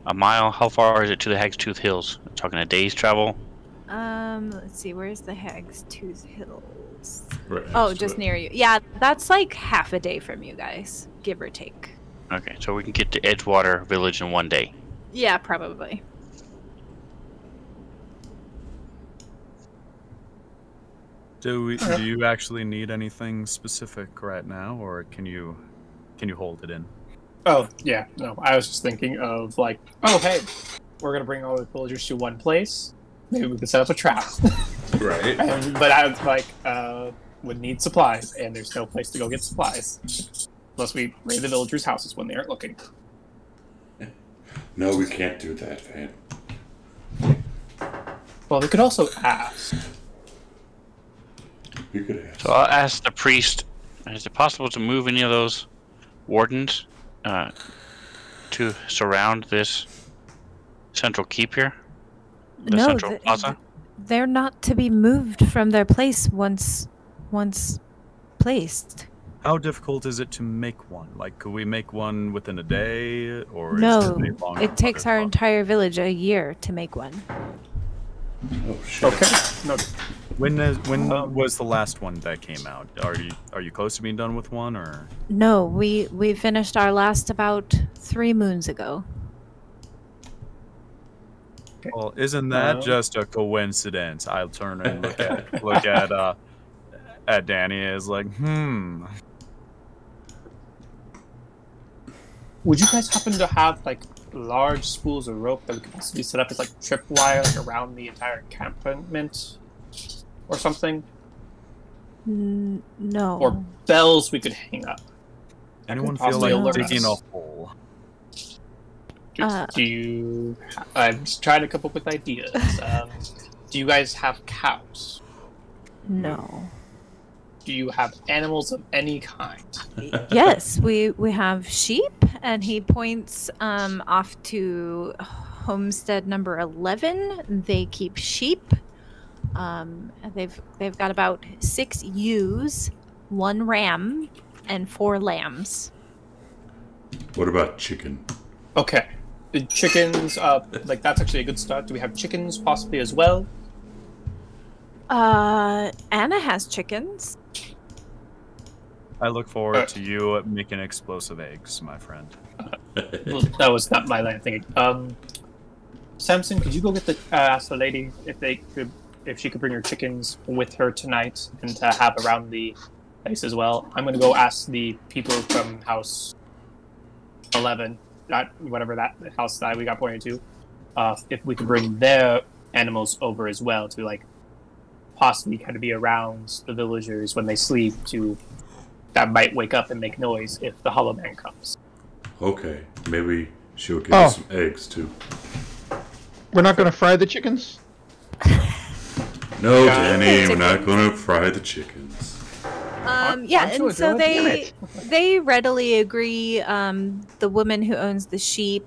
a mile. How far is it to the Hag's Tooth Hills? We're talking a day's travel?
Let's see. Where's the Hag's Tooth Hills?
Right,
oh, just near you. Yeah, that's like half a day from you guys, give or take.
Okay, so we can get to Edgewater Village in 1 day.
Yeah, probably.
Do you actually need anything specific right now, or can you hold it in?
Oh, yeah. No, I was just thinking of like, oh, hey, we're going to bring all the villagers to one place. Maybe we could set up a trap.
Right.
But I was like, would need supplies, and there's no place to go get supplies. Unless we raid the villagers' houses when they aren't looking.
No, we can't do that, Van.
Well, we could also ask.
We could ask.
So I'll ask the priest, is it possible to move any of those wardens to surround this central keep here? The
No,
central plaza?
they're not to be moved from their place once placed.
How difficult is it to make one? Like, could we make one within a day, or
No,
is it longer?
it takes our entire village a year to make one.
Oh shit.
Okay. No.
When was the last one that came out? Are you close to being done with one, or?
No, we finished our last about 3 moons ago.
Well, isn't that just a coincidence? I'll turn and look at Danny as like,
Would you guys happen to have like large spools of rope that we could possibly set up as like tripwire like, around the entire encampment or something?
No.
Or bells we could hang up?
anyone feel
Possibly
like
alert
digging a
us.
hole?
Do you? I'm just trying to come up with ideas. Do you guys have cows?
No.
Do you have animals of any kind?
Yes, we have sheep, and he points off to homestead number 11. They keep sheep. They've got about 6 ewes, 1 ram, and 4 lambs.
What about chicken?
Okay. The chickens, like that's actually a good start. Do we have chickens possibly as well?
Anna has chickens.
I look forward to you making explosive eggs, my friend.
Well, that was not my line of thinking. Samson, could you go get ask the lady if they could if she could bring her chickens with her tonight and to have around the place as well. I'm going to go ask the people from House 11, whatever that house that we got pointed to, if we could bring their animals over as well to like possibly kind of be around the villagers when they sleep that might wake up and make noise if the Hollow Man comes.
Okay, maybe she'll give us some eggs too.
We're not going to fry the chickens?
No, Danny, we're not going to fry the chickens.
Yeah, and so they readily agree. The woman who owns the sheep,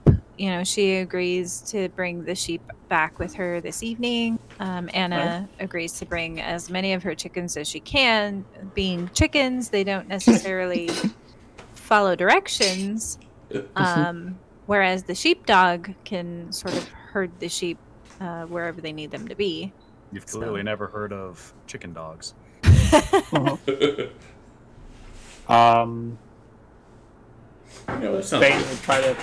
she agrees to bring the sheep back with her this evening. Anna agrees to bring as many of her chickens as she can. Being chickens, they don't necessarily follow directions. Whereas the sheepdog can sort of herd the sheep wherever they need them to be.
You've clearly never heard of chicken dogs.
They would try to,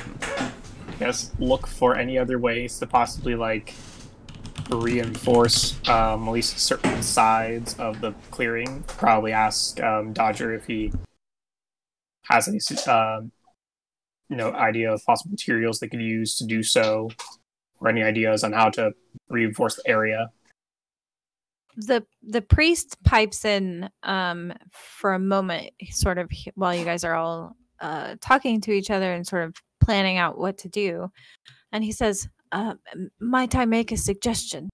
look for any other ways to possibly like reinforce at least certain sides of the clearing. Probably ask Dodger if he has any idea of possible materials they could use to do so, or any ideas on how to reinforce the area.
The priest pipes in for a moment, sort of while you guys are all talking to each other and sort of planning out what to do, and he says, "Might I make a suggestion?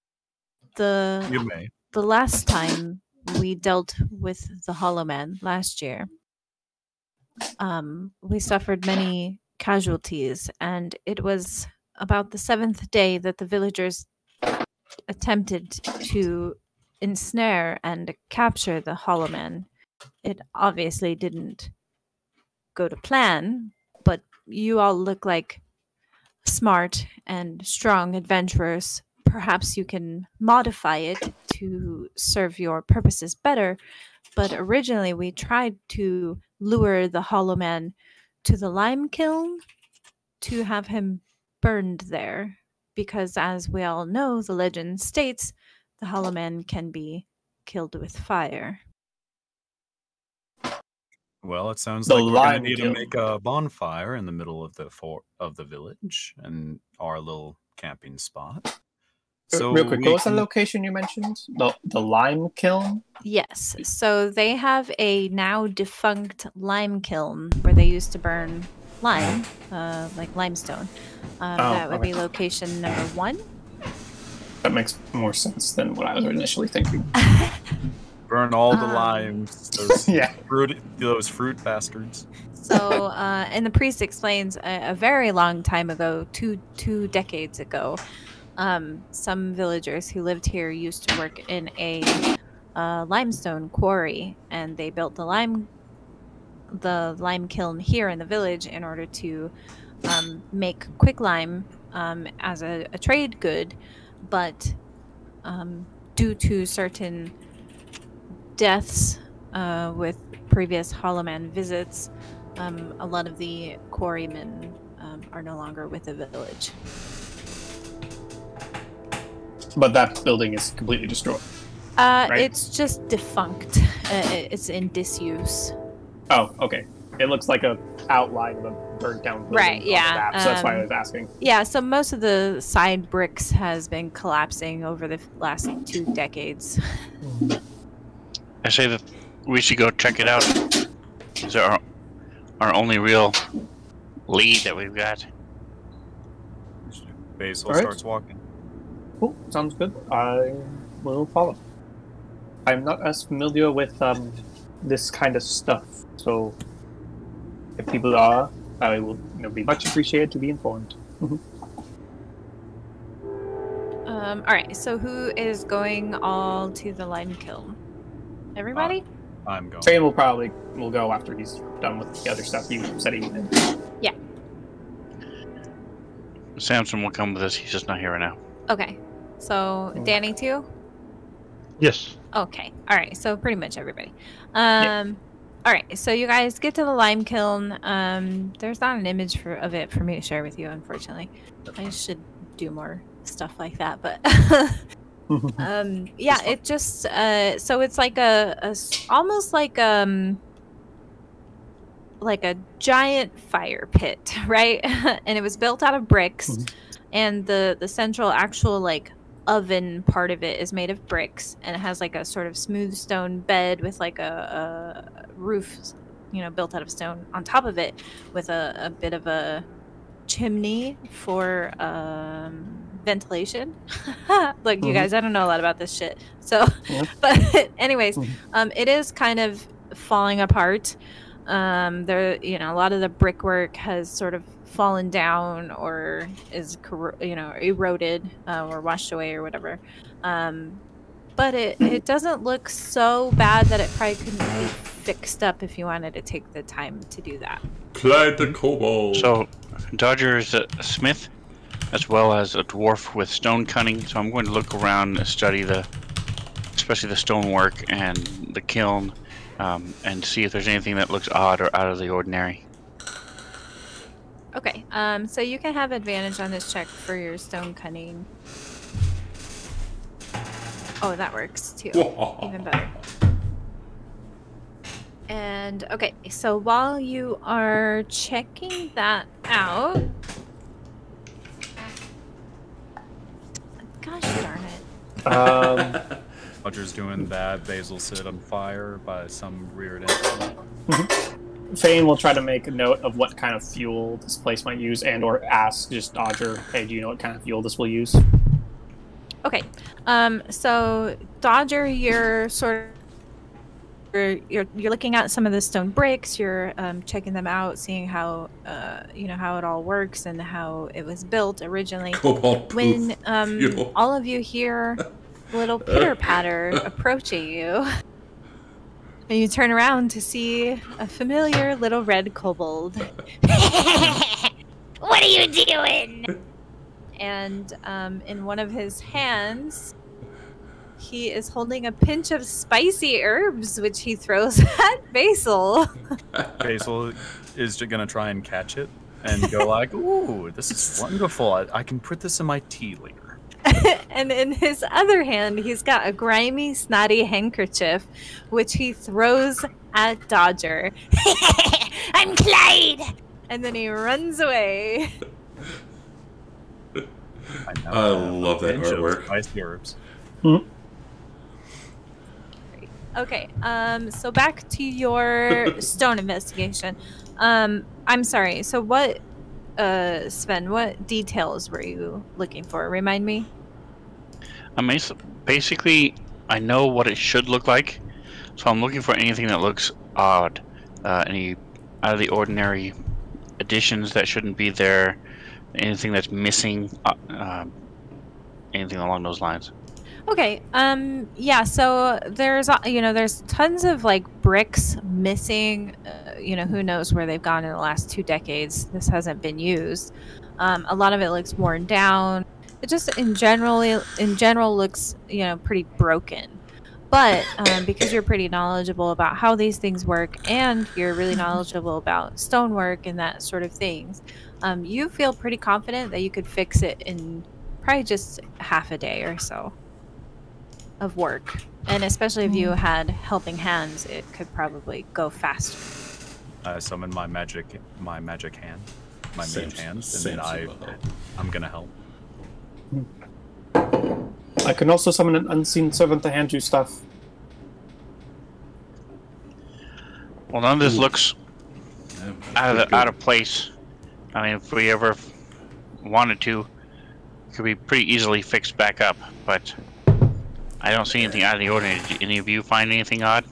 You may.
The last time we dealt with the Hollow Man last year, we suffered many casualties, and it was about the 7th day that the villagers attempted to ensnare and capture the Hollow Man. It obviously didn't go to plan, but you all look like smart and strong adventurers. Perhaps you can modify it to serve your purposes better. But originally we tried to lure the Hollow Man to the lime kiln to have him burned there, because as we all know, the legend states the Hollow Man can be killed with fire.
Well, it sounds
The
like we're going to
lime
need
kiln.
to make a bonfire in the middle of the village and our little camping spot. So
real quick, what was the location you mentioned? The lime kiln?
Yes, so they have a now defunct lime kiln where they used to burn lime, like limestone. That would be location number 1.
That makes more sense than what I was initially thinking.
Burn all the limes, those,
Yeah.
those fruit bastards.
So, and the priest explains a very long time ago, two decades ago, some villagers who lived here used to work in a limestone quarry, and they built the lime kiln here in the village in order to make quicklime as a trade good, but due to certain deaths with previous Hollow Man visits, a lot of the quarrymen are no longer with the village.
But that building is completely destroyed. Right?
It's just defunct. It's in disuse.
Oh, okay. It looks like a outline of a burnt down building
Right,
on the
yeah,
map, so that's why I was asking.
Yeah, so most of the side bricks has been collapsing over the last 2 decades.
I say that we should go check it out. It's our only real lead that we've got.
Basil
All right.
starts walking.
Cool, sounds good. I will follow. I'm not as familiar with this kind of stuff, so if people are, I will be much appreciated to be informed.
All right, so who is going all to the lime kiln? Everybody?
I'm going.
Sam will go after he's done with the other stuff you said he did.
Yeah.
Samson will come with us. He's just not here right now.
Okay. So Danny too?
Yes.
Okay. All right. So pretty much everybody. All right. So you guys get to the lime kiln. There's not an image of it for me to share with you, unfortunately. I should do more stuff like that, but Yeah, it just so it's like almost like a giant fire pit, right? And it was built out of bricks, and the central actual like oven part of it is made of bricks, and it has like a sort of smooth stone bed with like a roof, built out of stone on top of it, with a bit of a chimney for ventilation. Look, you guys, I don't know a lot about this shit, so but anyways, it is kind of falling apart. There, a lot of the brickwork has sort of fallen down or is eroded or washed away or whatever, but it doesn't look so bad that it probably couldn't be fixed up if you wanted to take the time to do that.
Clyde the Kobold.
So Dodger is a smith as well as a dwarf with stone cutting, so I'm going to look around and study especially the stonework and the kiln, and see if there's anything that looks odd or out of the ordinary.
Okay, so you can have advantage on this check for your stone cutting. Oh, that works too. Even better. And okay, so while you are checking that out, gosh darn it.
Roger's doing that. Basil set on fire by some weird incident.
Fane will try to make a note of what kind of fuel this place might use, and or ask just Dodger, hey, do you know what kind of fuel this will use?
Okay, so Dodger, you're you're looking at some of the stone bricks. You're checking them out, seeing how how it all works and how it was built originally. When all of you hear a little pitter patter approaching you, and you turn around to see a familiar little red kobold. What are you doing? And in one of his hands, he is holding a pinch of spicy herbs, which he throws at Basil.
Basil is going to try and catch it and go like, ooh, this is wonderful. I can put this in my tea later.
And in his other hand, he's got a grimy, snotty handkerchief, which he throws at Dodger. I'm Clyde! And then he runs away.
I love that artwork.
Spicy herbs.
Okay, so back to your stone investigation. I'm sorry, so what, Sven, what details were you looking for? Remind me?
Basically, I know what it should look like, so I'm looking for anything that looks odd, any out of the ordinary additions that shouldn't be there, anything that's missing, anything along those lines.
Okay, yeah, so there's tons of like bricks missing, who knows where they've gone in the last 2 decades. This hasn't been used. A lot of it looks worn down. It just in general looks, pretty broken. But because you're pretty knowledgeable about how these things work, and you're really knowledgeable about stonework and that sort of things, you feel pretty confident that you could fix it in probably just half a day or so of work. And especially if you had helping hands, it could probably go faster.
I summon my magic hand, my mage hands, and then I'm gonna help.
I can also summon an unseen servant to hand you stuff.
Well, none of this looks out of place. I mean, if we ever wanted to, it could be pretty easily fixed back up, but I don't see anything out of the ordinary. Do any of you find anything odd?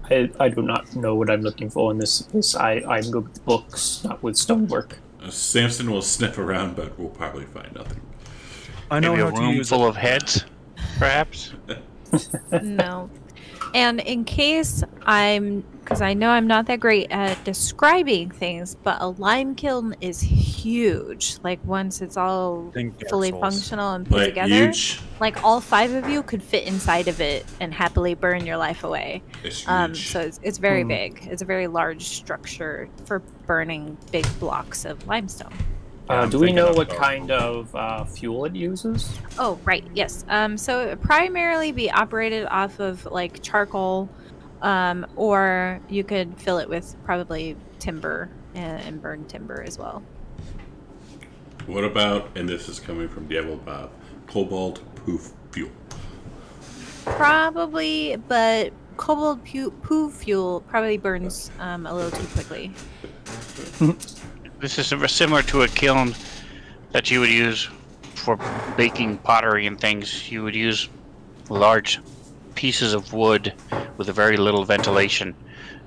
I do not know what I'm looking for in this. I'm good with books, not with stonework.
Samson will sniff around, but we'll probably find nothing.
I know
Maybe
how
a
to
room
use
full
it.
of heads, perhaps?
No. And in case because I know I'm not that great at describing things, but a lime kiln is huge. Like once it's all
Think Dark
fully
Souls.
functional and put
Like
together,
huge.
like all 5 of you could fit inside of it and happily burn your life away.
It's huge.
So it's very big. It's a very large structure for burning big blocks of limestone.
I'm
Do we
thinking
know
of
what
the-
kind of fuel it uses?
Oh, right. Yes. So it would primarily be operated off of like charcoal, or you could fill it with probably timber and burned timber as well.
What about, and this is coming from Diablo Bob, cobalt poof fuel?
Probably, but cobalt poo fuel probably burns a little too quickly.
This is similar to a kiln that you would use for baking pottery and things. You would use large pieces of wood with a very little ventilation,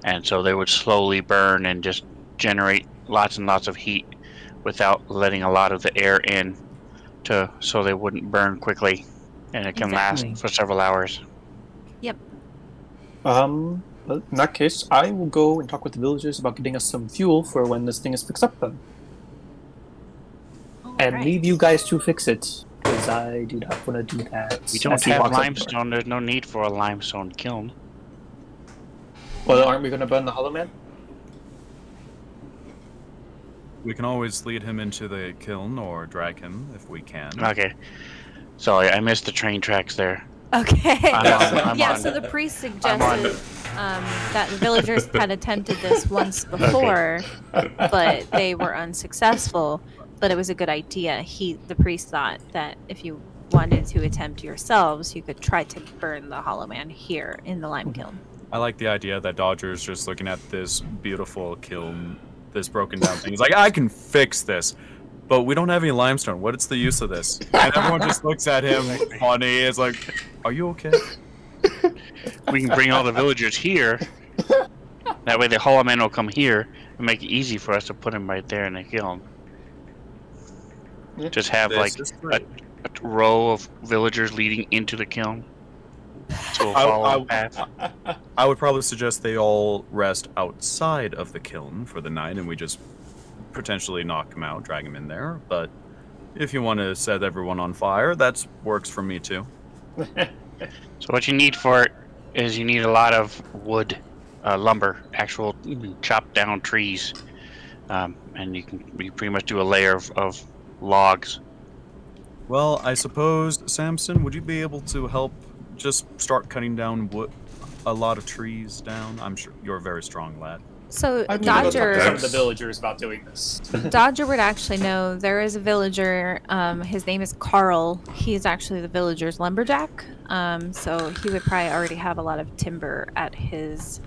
and so they would slowly burn and just generate lots and lots of heat without letting a lot of the air in, so they wouldn't burn quickly, and it can
Exactly.
last for several hours.
Yep.
Well, in that case, I will go and talk with the villagers about getting us some fuel for when this thing is fixed up then. And
Alright.
leave you guys to fix it, because I do not want to do that.
We don't
as he
have
walks out the door.
limestone. There's no need for a limestone kiln.
Well, aren't we going to burn the Hollow Man?
We can always lead him into the kiln or drag him if we can.
Okay. Sorry, I missed the train tracks there.
Okay.
I'm
yeah,
on-
so the priest
on-
suggested that the villagers had attempted this once before, but they were unsuccessful. But it was a good idea. The priest thought that if you wanted to attempt yourselves, you could try to burn the Hollow Man here in the lime kiln.
I like the idea that Dodger's just looking at this beautiful kiln, this broken down thing. He's like, I can fix this, but we don't have any limestone. What is the use of this? And everyone just looks at him funny. It's like, are you okay?
We can bring all the villagers here. That way the Hollow Man will come here and make it easy for us to put him right there in the kiln.
Yeah.
Just have
This
like
is
a
great.
row of villagers leading into the kiln. So we'll
I-
follow
I-
a path.
I would probably suggest they all rest outside of the kiln for the night, and we just potentially knock him out, drag him in there. But if you want to set everyone on fire, that works for me too.
So what you need for it is you need a lot of wood, lumber, actual chopped down trees, and you pretty much do a layer of logs.
Well, I suppose, Samson, would you be able to help just start cutting down wood, a lot of trees down? I'm sure you're a very strong lad.
So
I'm going to go talk to some
Dodger,
of the villagers about doing this.
Dodger would actually know. There is a villager. His name is Carl. He's actually the villager's lumberjack. So he would probably already have a lot of timber at his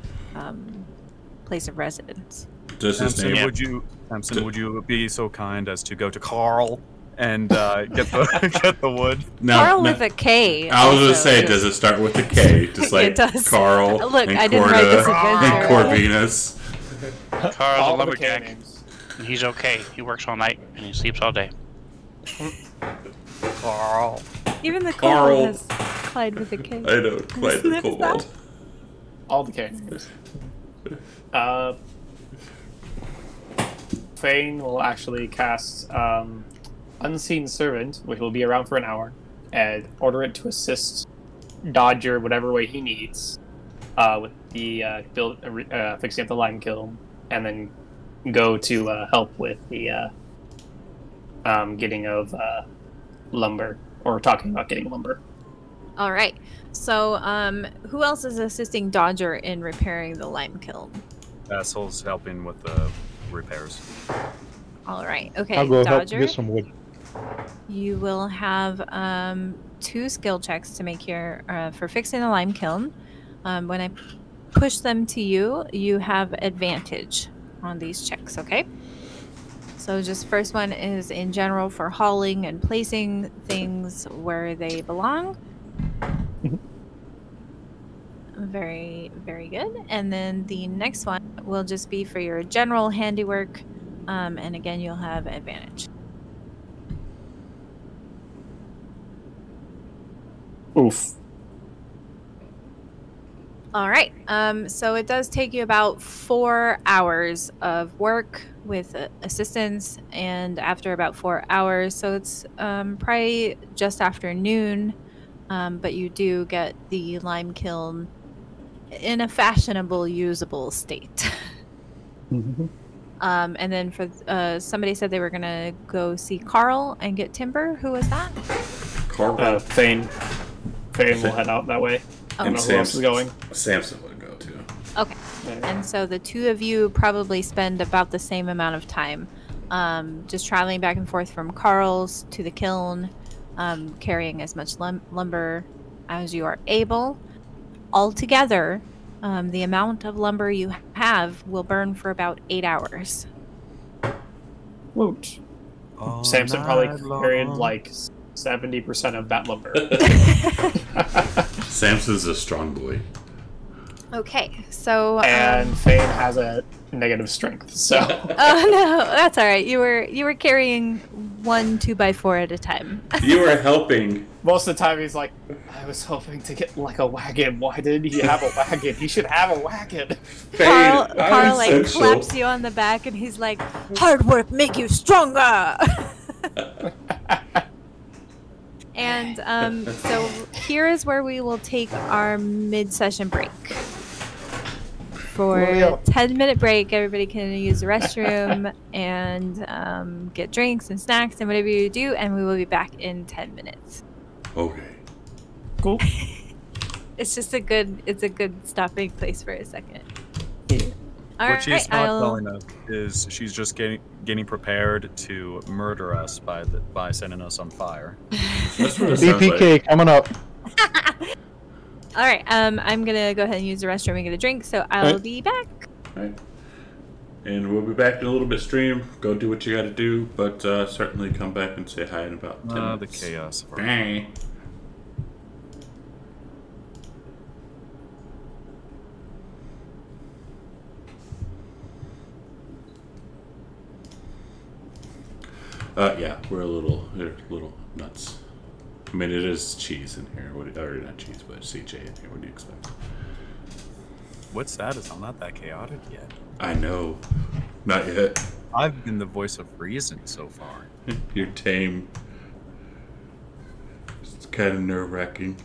place of residence.
Does his
Samson,
name?
would you be so kind as to go to Carl and get the get the wood?
Carl with a K.
I was gonna
also.
say, does it start with a K? Just like
It does.
Carl
Look,
and
I didn't write this
Corda and
adventure.
Corvinus.
Carl
All
the
the K
lumberjack.
names.
And he's okay. He works all night and he sleeps all day. Carl.
Even the
Carl.
Carl has Clyde with a K.
I know, quite the
Sniff
kobold.
that?
All the K names. Fane will actually cast Unseen Servant, which will be around for an hour, and order it to assist Dodger whatever way he needs with the fixing up the lime kiln, and then go to help with the getting of lumber, or talking about getting lumber.
All right. So, who else is assisting Dodger in repairing the lime kiln?
Vassal's helping with the repairs.
All right. Okay,
I'll go help
Dodger,
get some wood.
you will have 2 skill checks to make your for fixing the lime kiln. When I push them to you, you have advantage on these checks. Okay. So just first one is in general for hauling and placing things where they belong. Very, very good. And then the next one will just be for your general handiwork. And again, you'll have advantage.
Oof.
All right. So it does take you about 4 hours of work with assistance, and after about 4 hours, so it's probably just after noon, but you do get the lime kiln in a fashionable, usable state. And then for somebody said they were gonna go see Carl and get timber. Who was that?
Carl
Thane. Thane will head out that way. I don't know who else is going.
Samson would go too.
Okay. And so the two of you probably spend about the same amount of time just traveling back and forth from Carl's to the kiln, carrying as much lumber as you are able. Altogether, the amount of lumber you have will burn for about 8 hours.
Woot. Samson probably carried like 70% of that lumber.
Samson's a strong boy.
Okay, so
and Thane has a negative strength, so
oh no, that's all right. You were carrying 1 2x4 at a time.
You were helping.
Most of the time he's like, I was hoping to get like a wagon. Why didn't he have a wagon? He should have a wagon.
Carl like claps you on the back and he's like, hard work make you stronger. And so here is where we will take our mid-session break. For a 10-minute break, everybody can use the restroom and get drinks and snacks and whatever you do, and we will be back in 10 minutes.
Okay.
Cool.
It's just a good stopping place for a second.
What she's not telling us is she's just getting prepared to murder us by setting us on fire.
BPK coming up.
All right, I'm gonna go ahead and use the restroom and get a drink, so I'll be back.
All right. And we'll be back in a little bit stream. Go do what you got to do, but certainly come back and say hi in about 10 minutes.
The chaos of our
Bye. Yeah, we're a little nuts. I mean, it is cheese in here. Or not cheese, but CJ in here. What do you expect?
What's that? Is I'm not that chaotic yet.
I know. Not yet.
I've been the voice of reason so far.
You're tame. It's kind of nerve-wracking.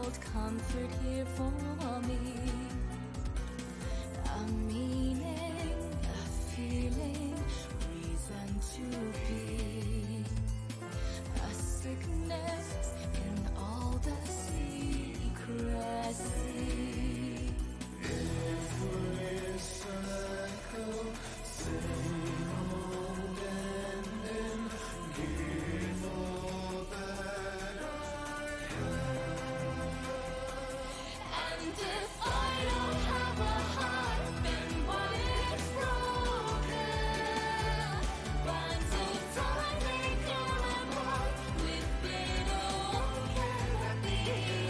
hold comfort here for me. A meaning, a feeling, reason to be. A sickness in all the secrecy. Every circle, same old ending, give all that I have. And if I don't have a heart, then what is broken? Bonds of time may come apart, we've been okay at the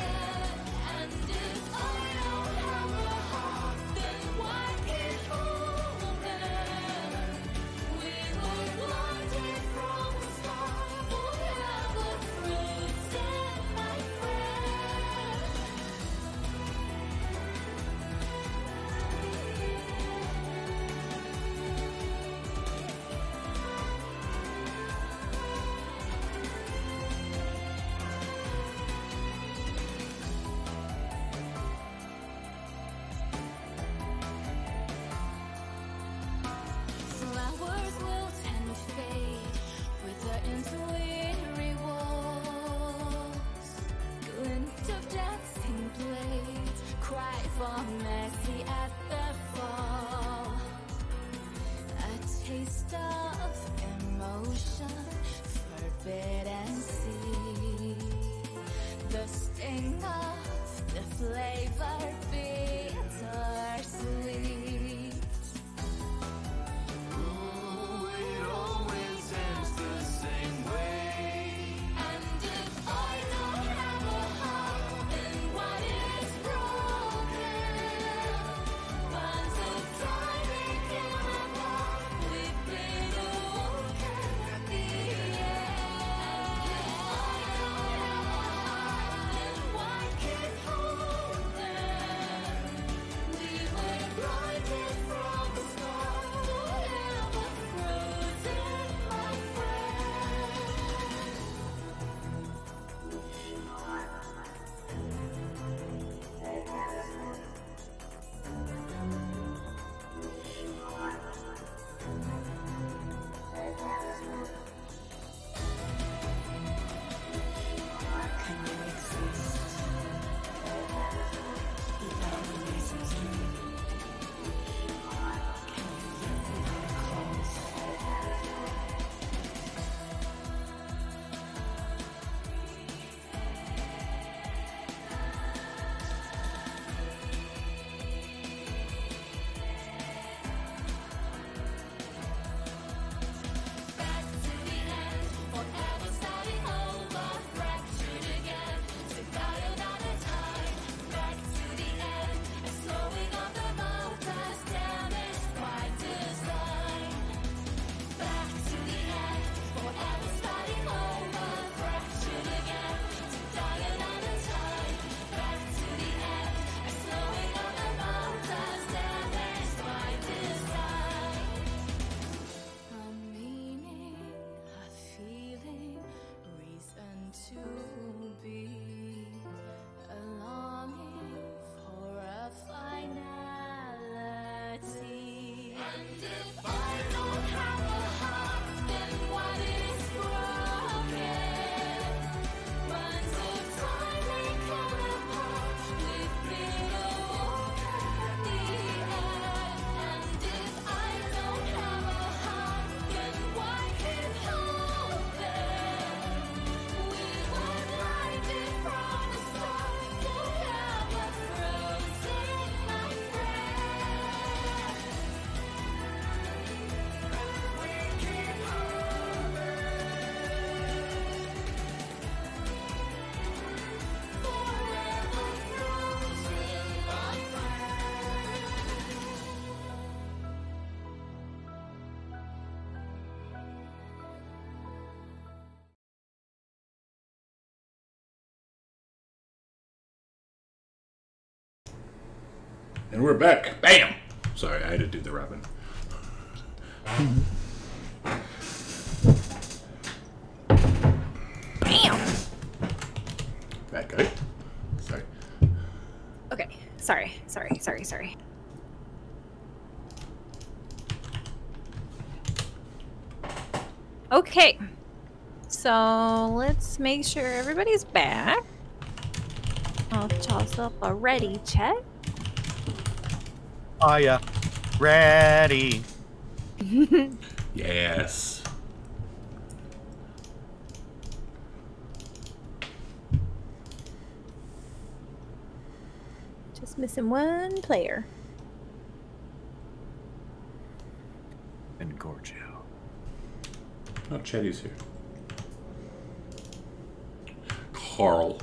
end. And if I don't have a heart, then why keep holding? We were blinded from the start, forever frozen, my friend. Flowers will tend to fade with the interweary walls. Glint of dancing blades, cry for mercy at the fall. A taste of emotion, forbidden sea. The sting of the flavor, bitter sweet. It always ends the same way. And if I don't have a heart, then what is broken? Bonds of time may come apart, we've been okay at the end. And if I don't have a heart, then why keep holding? We were blinded from the start, forever frozen, my friend. Can you exist without a reason to? Can you live without a cause? Back to the end, forever starting over, fractured again, to die another time. Back to the end, and slowing on the motors, damaged by design. Back to the end, forever starting over, fractured again, to die another time. Back to the end, and slowing on the motors, damaged by design. A meaning, a feeling, reason to be. A longing for a finality. And if I don't have a heart, then what is broken? Bonds of time may come apart, we've been okay at the end. And if I don't have a heart, then why keep holding? We were blinded from the start, forever frozen, my friend. We keep holding, forever frozen, my
And we're back. Bam! Sorry, I had to do the Robin.
Bam!
That guy. Sorry.
sorry. Okay. So let's make sure everybody's back. I'll toss up a ready check.
Oh yeah, ready.
Yes.
Just missing one player.
And Gorgio.
Oh, Chetty's here. Carl.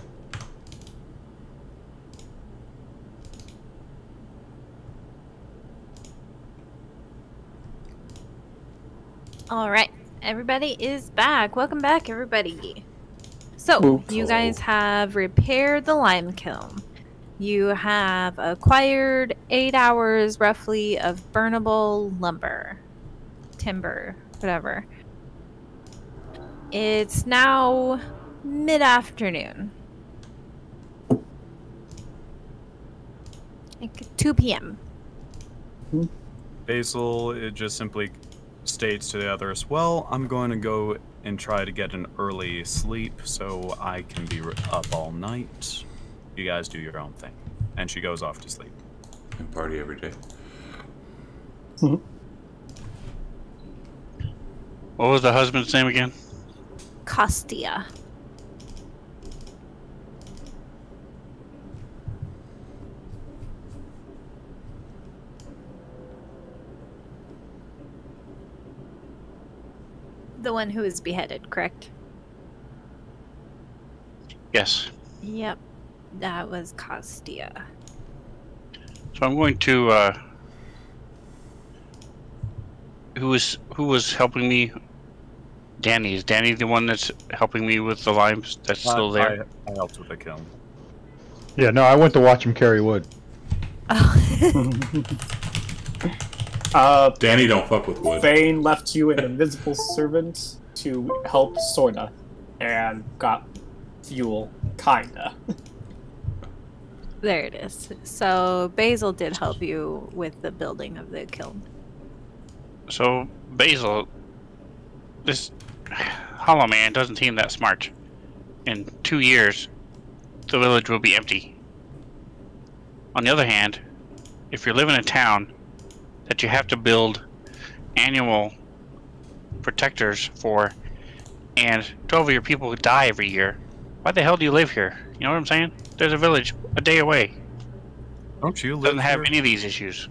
All right, everybody is back. Welcome back, everybody. So,
Oops.
you guys have repaired the lime kiln. You have acquired 8 hours roughly of burnable lumber, timber, whatever. It's now mid-afternoon. Like 2 p.m.
Basil, it just simply states to the others, well, I'm going to go and try to get an early sleep so I can be up all night. You guys do your own thing. And she goes off to sleep.
And party every day.
What was the husband's name again?
Costia. The one who was beheaded, correct?
Yes.
Yep, that was Costia.
So I'm going to. Who was helping me? Danny. Is Danny the one that's helping me with the limes? That's still there.
I helped with the kiln.
Yeah, no, I went to watch him carry wood.
Danny don't fuck with wood.
Vane left you an invisible servant to help Sorna, and got fuel, kinda.
There it is. So Basil did help you with the building of the kiln.
So Basil, this Hollow Man doesn't seem that smart. In 2 years, the village will be empty. On the other hand, if you're living in a town that you have to build annual protectors for, and 12 of your people die every year, why the hell do you live here? You know what I'm saying? There's a village a day away.
Don't you live
Doesn't have
here?
any of these issues.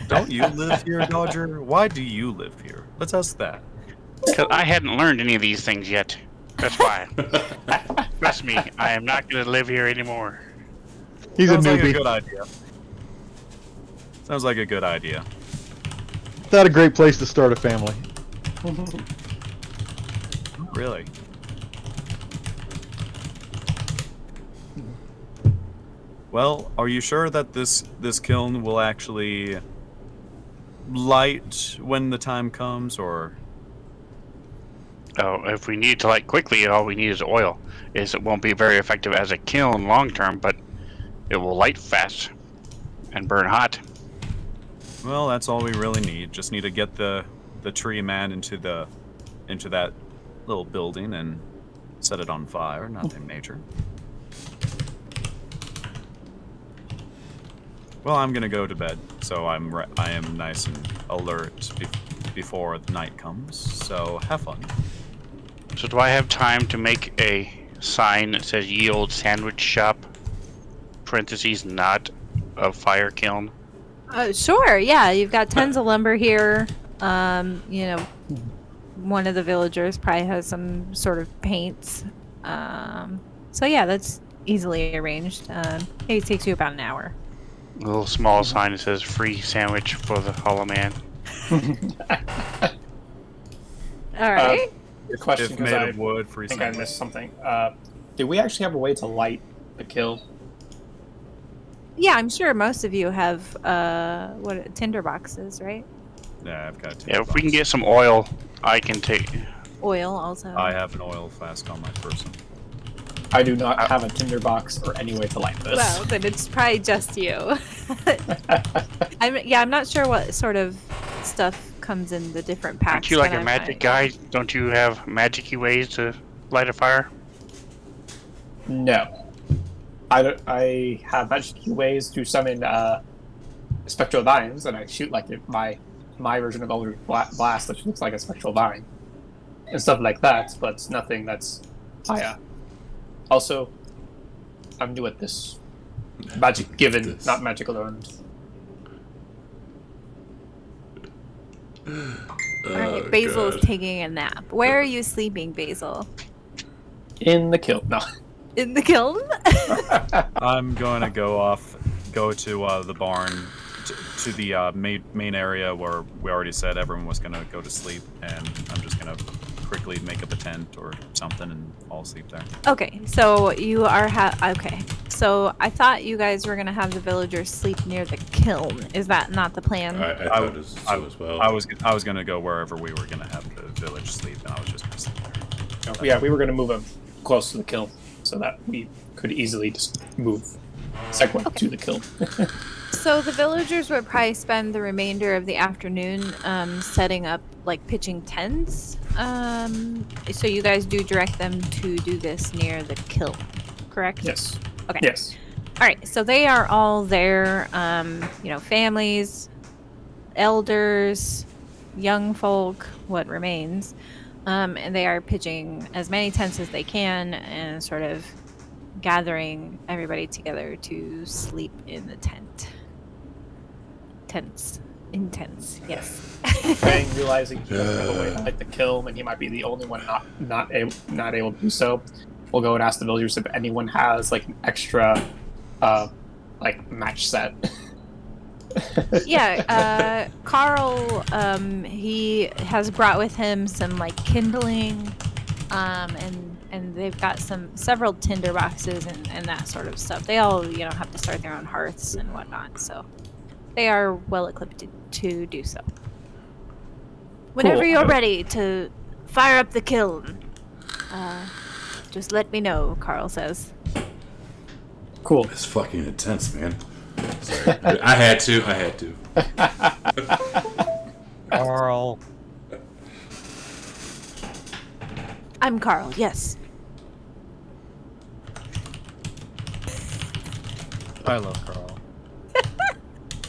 Don't you live here, Dodger? Why do you live here? Let's ask that.
Because I hadn't learned any of these things yet. That's why. Trust me, I am not going to live here anymore.
He's
Sounds
a
like a
newbie.
good idea. Sounds like a good idea.
Not a great place to start a family.
Really? Well, are you sure that this kiln will actually light when the time comes, or?
Oh, if we need to light quickly, all we need is oil. It won't be very effective as a kiln long term, but it will light fast and burn hot.
Well, that's all we really need. Just need to get the tree man into that little building and set it on fire. Nothing major. Well, I'm gonna go to bed, so I am nice and alert before the night comes. So have fun.
So do I have time to make a sign that says "Ye Old Sandwich Shop"? Parentheses, not a fire kiln.
Sure, yeah. You've got tons of lumber here. You know, one of the villagers probably has some sort of paints. So yeah, that's easily arranged. Maybe it takes you about an hour.
A little small sign that says "Free sandwich for the Hollow Man."
All right.
Your question,
If
because
made
I
of wood, free
think I
sandwich.
missed something. Do we actually have a way to light the kill?
Yeah, I'm sure most of you have tinder boxes, right?
Yeah, I've got two.
Yeah, if we can get some oil, I can take.
Oil also.
I have an oil flask on my person.
I do not have a tinderbox or any way to light this.
Well, then it's probably just you. I'm not sure what sort of stuff comes in the different packs.
Aren't you like
but
a
I'm
magic
fine.
guy? Don't you have magic-y ways to light a fire?
No. I have magic ways to summon spectral vines, and I shoot like my version of Eldritch Blast, which looks like a spectral vine, and stuff like that. But nothing that's higher. Also, I'm new at this. Magic given, not magic learned.
Alright, Basil's taking a nap. Where are you sleeping, Basil?
In the kill. No.
In the kiln?
I'm going to go to the barn, to the main area where we already said everyone was going to go to sleep, and I'm just going to quickly make up a tent or something and all sleep there.
Okay, so you are okay. So I thought you guys were gonna have the villagers sleep near the kiln. Is that not the plan?
I thought it so as well.
I was going to go wherever we were going to have the village sleep, and I was just going to sleep there.
Yeah, we were going to move them close to the kiln so that we could easily just move segue to the kiln.
So the villagers would probably spend the remainder of the afternoon setting up, like pitching tents. So you guys do direct them to do this near the kiln, correct?
Yes.
Okay.
Yes.
All right. So they are all there. Families, elders, young folk, what remains, and they are pitching as many tents as they can and sort of gathering everybody together to sleep in the tent. Intense, yes.
Fang, realizing he doesn't have a way to light the kiln, and he might be the only one not able to do so, we'll go and ask the villagers if anyone has like an extra, like match set.
Yeah, Carl, he has brought with him some like kindling, and they've got several tinder boxes and that sort of stuff. They all have to start their own hearths and whatnot, so they are well equipped to do so. Whenever you're ready to fire up the kiln, just let me know, Carl says.
Cool.
It's fucking intense, man. Sorry. I had to.
Carl.
I'm Carl, yes.
I love Carl.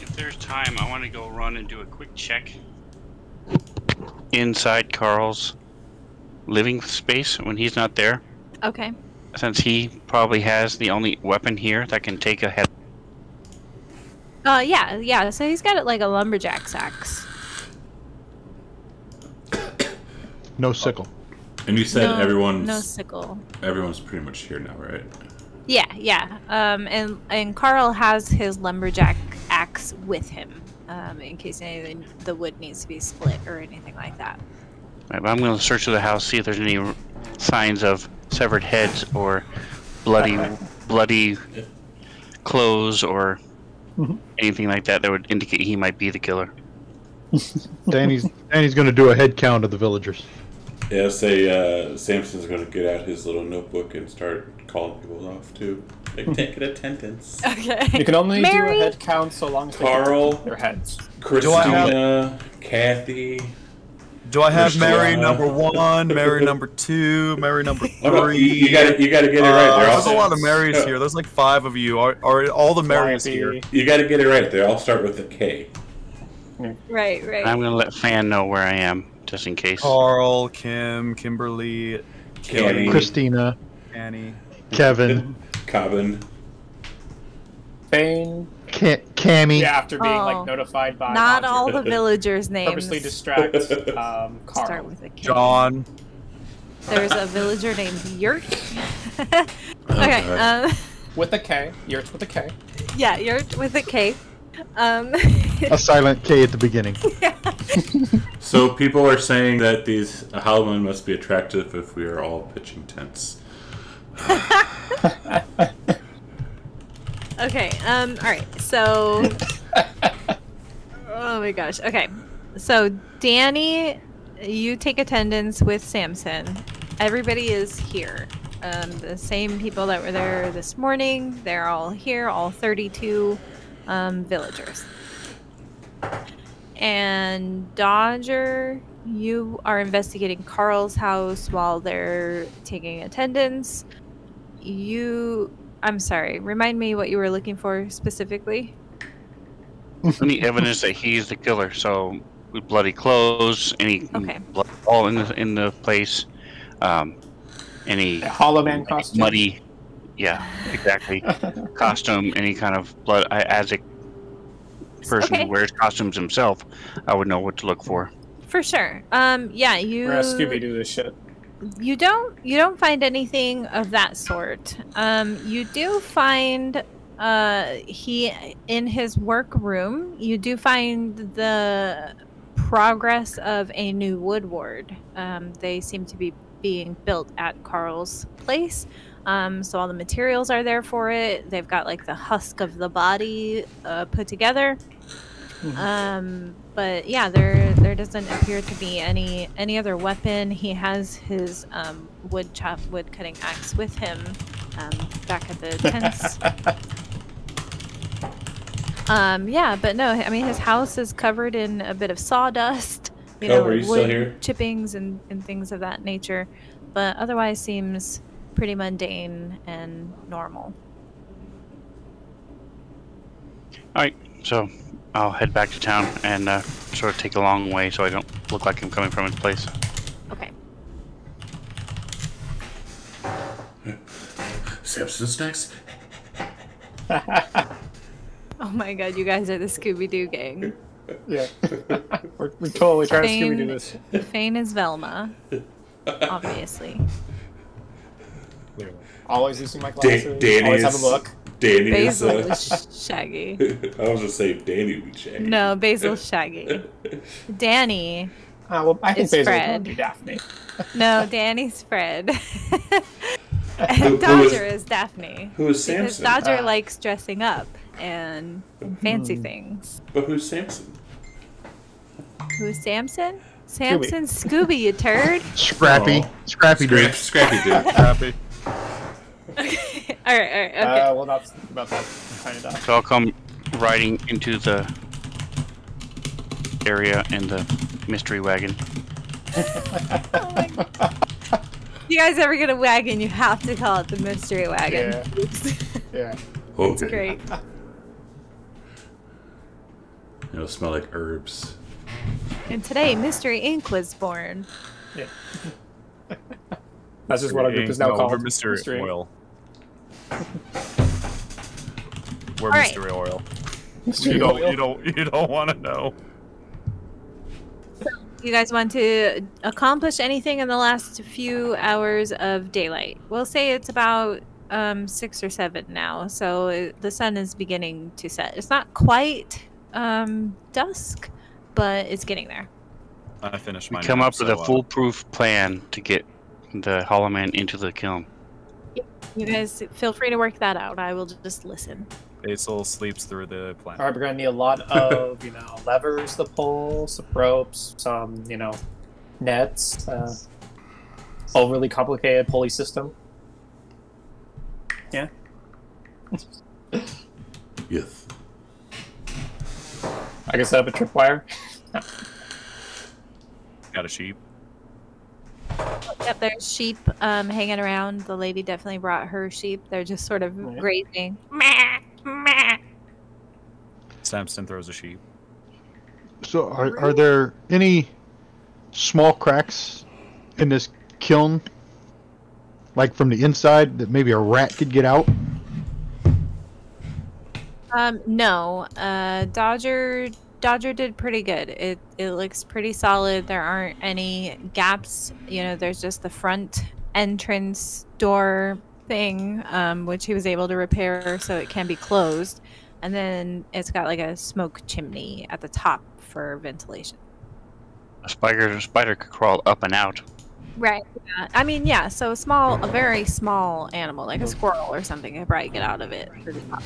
If there's time, I want to go run and do a quick check inside Carl's living space when he's not there,
Okay.
since he probably has the only weapon here that can take a head.
Yeah. So he's got it like a lumberjack's axe.
No sickle.
And you said
no sickle.
everyone's pretty much here now, right?
Yeah. And Carl has his lumberjack axe with him, in case anything the wood needs to be split or anything like that.
Right, but I'm going to search through the house, see if there's any signs of severed heads or bloody clothes or anything like that would indicate he might be the killer.
Danny's going to do a head count of the villagers.
Yeah, say Samson's going to get out his little notebook and start calling people off too. Like, take an attendance.
Okay.
You can only
Mary?
do a head count so long as they
Carl.
get their heads.
Christina, Kathy.
Do I have
Christiana.
Mary number 1, Mary number 2, Mary number 3?
Oh, no, you gotta get it right. They're all
There's a lot of Marys here. There's like 5 of you. Are all the Marys here?
You gotta get it right. They all start with a K.
Right.
I'm going to let Fan know where I am, just in case.
Carl, Kim, Kimberly,
Kenny.
Christina,
Annie.
Kevin,
Cobbin.
Bane.
Cammy.
Yeah, after being
Oh.
like notified by
Not
Roger,
all the villagers' names.
purposely distract Carl.
Start with a K.
John.
There's a villager named Yurt.
Oh,
Okay.
God.
With a K. Yurts with a K.
Yeah, Yurt with a K.
A silent K at the beginning.
So people are saying that these Halloween must be attractive if we are all pitching tents.
Okay. All right. So. Oh my gosh. Okay. So Danny, you take attendance with Samson. Everybody is here. The same people that were there this morning, they're all here, all 32 villagers. And Dodger, you are investigating Carl's house while they're taking attendance. I'm sorry, remind me what you were looking for specifically.
Any evidence that he's the killer? So, with bloody clothes, any
Okay.
blood all in the place, any
A Hollow Man costume.
muddy, yeah, exactly, costume, any kind of blood. As a person
Okay.
who wears costumes himself, I would know what to look for.
For sure. Yeah,
We're gonna Scooby Doo this shit.
You don't find anything of that sort. You do find he in his workroom. You do find the progress of a new woodward. They seem to be being built at Carl's place. So all the materials are there for it. They've got like the husk of the body put together. But yeah, there doesn't appear to be any other weapon. He has his wood cutting axe with him back at the tents. Yeah, but no, I mean his house is covered in a bit of sawdust,
Are you still
wood
here?
chippings and things of that nature, but otherwise seems pretty mundane and normal.
All right, so I'll head back to town and sort of take a long way so I don't look like I'm coming from his place.
Okay.
Samson's next.
Oh my god, you guys are the Scooby-Doo gang.
Yeah. we're totally trying to Scooby Doo
Fane,
this.
Fane is Velma, obviously.
Clearly. Always using my glasses.
Danny
Always have
is-
a book.
Danny is.
Basil is Shaggy.
I was just saying Danny would be Shaggy.
No, Basil's Shaggy. Danny.
Well, I think
It's
Basil
Fred.
would be Daphne.
No, Danny's Fred.
Who
And
is-
Dodger is Daphne.
Who is
Because
Samson?
Dodger
Ah.
likes dressing up and fancy things.
But who's Samson?
Who's Samson? Samson's Scooby, you turd.
Scrappy.
Oh.
Scrappy dude.
Scrappy dude.
Happy.
Okay. Alright, okay.
We'll not think about that kind of.
So I'll come riding into the area in the mystery wagon.
Oh my God. If you guys ever get a wagon, you have to call it the mystery wagon.
Yeah.
Okay.
Great.
It'll smell like herbs.
And today, Mystery Inc. was born.
Yeah. That's just what our group is now
No,
called.
we're mystery oil. We're
All right.
mystery oil.
Mystery
You
oil.
don't want to know.
You guys want to accomplish anything in the last few hours of daylight? We'll say it's about 6 or 7 now, so the sun is beginning to set. It's not quite dusk, but it's getting there.
I finished
We
mine.
come
now,
up with
so,
a foolproof plan to get the Hollow Man into the kiln.
You guys feel free to work that out. I will just listen.
Basil sleeps through the plan.
Alright, we're gonna need a lot of, levers to pull, some ropes, some, nets, overly complicated pulley system. Yeah.
Yes.
I can set up a tripwire.
Got a sheep.
Yep, there's sheep hanging around. The lady definitely brought her sheep. They're just sort of
Right.
grazing. Meh, meh.
Samson throws a sheep.
So are there any small cracks in this kiln? Like from the inside that maybe a rat could get out?
No. Dodger did pretty good. It looks pretty solid. There aren't any gaps. There's just the front entrance door thing, which he was able to repair so it can be closed. And then it's got like a smoke chimney at the top for ventilation.
A spider could crawl up and out.
Right. Yeah. I mean, yeah. So a very small animal, like a squirrel or something, could probably get out of it. To the top.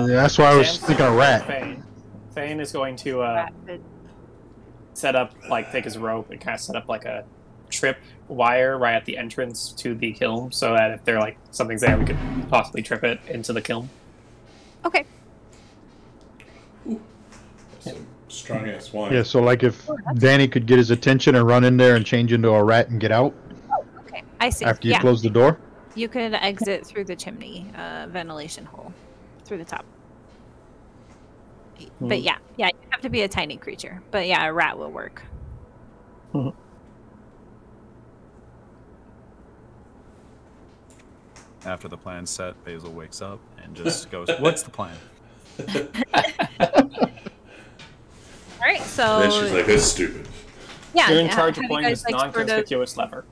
That's why I was
Samson
thinking a rat.
Fane. Fane is going to
Rat could-
set up, take his rope and kind of set up like a trip wire right at the entrance to the kiln, so that if there like something's there, we could possibly trip it into the kiln.
Okay.
Some strong ass wine.
Yeah, so like if Danny could get his attention and run in there and change into a rat and get out
Okay. I see.
after you
Yeah.
close the door.
You could exit through the chimney ventilation hole through the top. But yeah, you have to be a tiny creature. But yeah, a rat will work.
After the plan's set, Basil wakes up and just goes, "What's the plan?"
All right, so
Then she's like, "That's stupid."
yeah,
You're in
yeah,
charge of
have you
pulling
guys,
this
like, sort of-
non-conspicuous lever.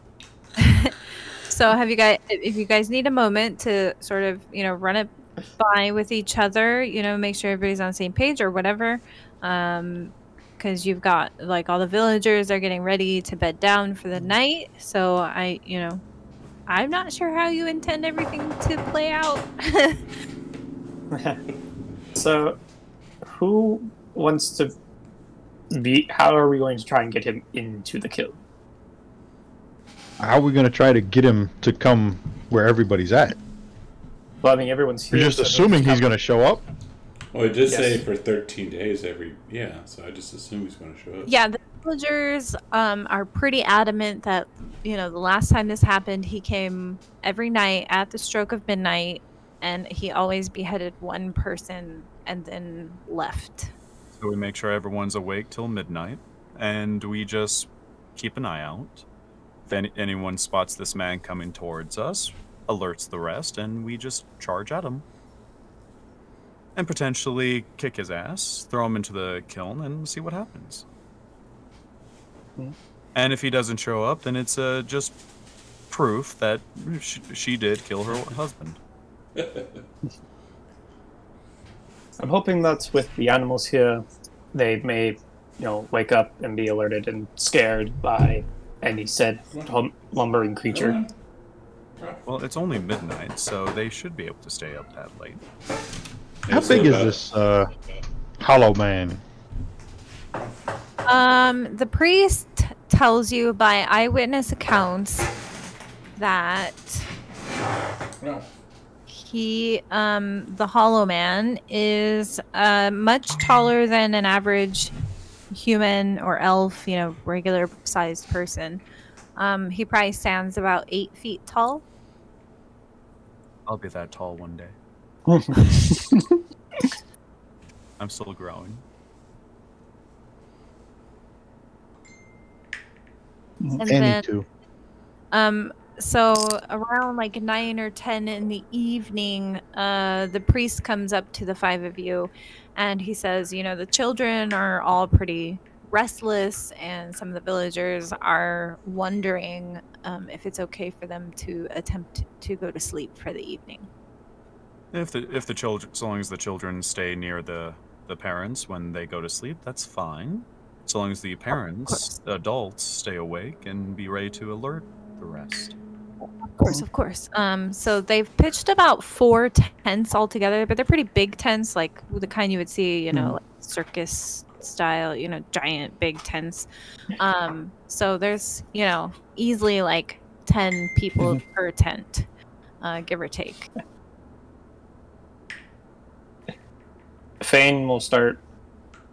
So have you guys, if you guys need a moment to sort of, run it by with each other, make sure everybody's on the same page or whatever, because you've got like all the villagers are getting ready to bed down for the night. So I'm not sure how you intend everything to play out.
So, who wants to be? How are we going to try and get him into the kiln?
How are we going to try to get him to come where everybody's at?
Well, I mean, everyone's here.
We're just
so
assuming he's going to show up.
Well, it did say
Yes.
for 13 days so I just assume he's going to show up.
Yeah, the villagers are pretty adamant that, the last time this happened, he came every night at the stroke of midnight, and he always beheaded one person and then left.
So we make sure everyone's awake till midnight, and we just keep an eye out. If anyone spots this man coming towards us, alerts the rest, and we just charge at him. And potentially kick his ass, throw him into the kiln, and see what happens. And if he doesn't show up, then it's just proof that she did kill her husband.
I'm hoping that with the animals here, they may, wake up and be alerted and scared by any said lumbering creature.
Well, it's only midnight, so they should be able to stay up that late.
How big is this hollow man?
The priest tells you by eyewitness accounts that he, the Hollow Man, is much taller than an average human or elf, regular sized person. He probably stands about 8 feet tall.
I'll be that tall one day. I'm still growing.
And
Danny
then,
too.
so around like 9 or 10 in the evening, the priest comes up to the 5 of you and he says, the children are all pretty restless and some of the villagers are wondering if it's okay for them to attempt to go to sleep for the evening.
If the children, so long as the children stay near the parents when they go to sleep, that's fine. So long as the parents, the adults, stay awake and be ready to alert the rest.
Of course. So they've pitched about 4 tents altogether, but they're pretty big tents, like the kind you would see, like circus style, giant big tents. So there's, easily like 10 people per tent, give or take.
Fane will start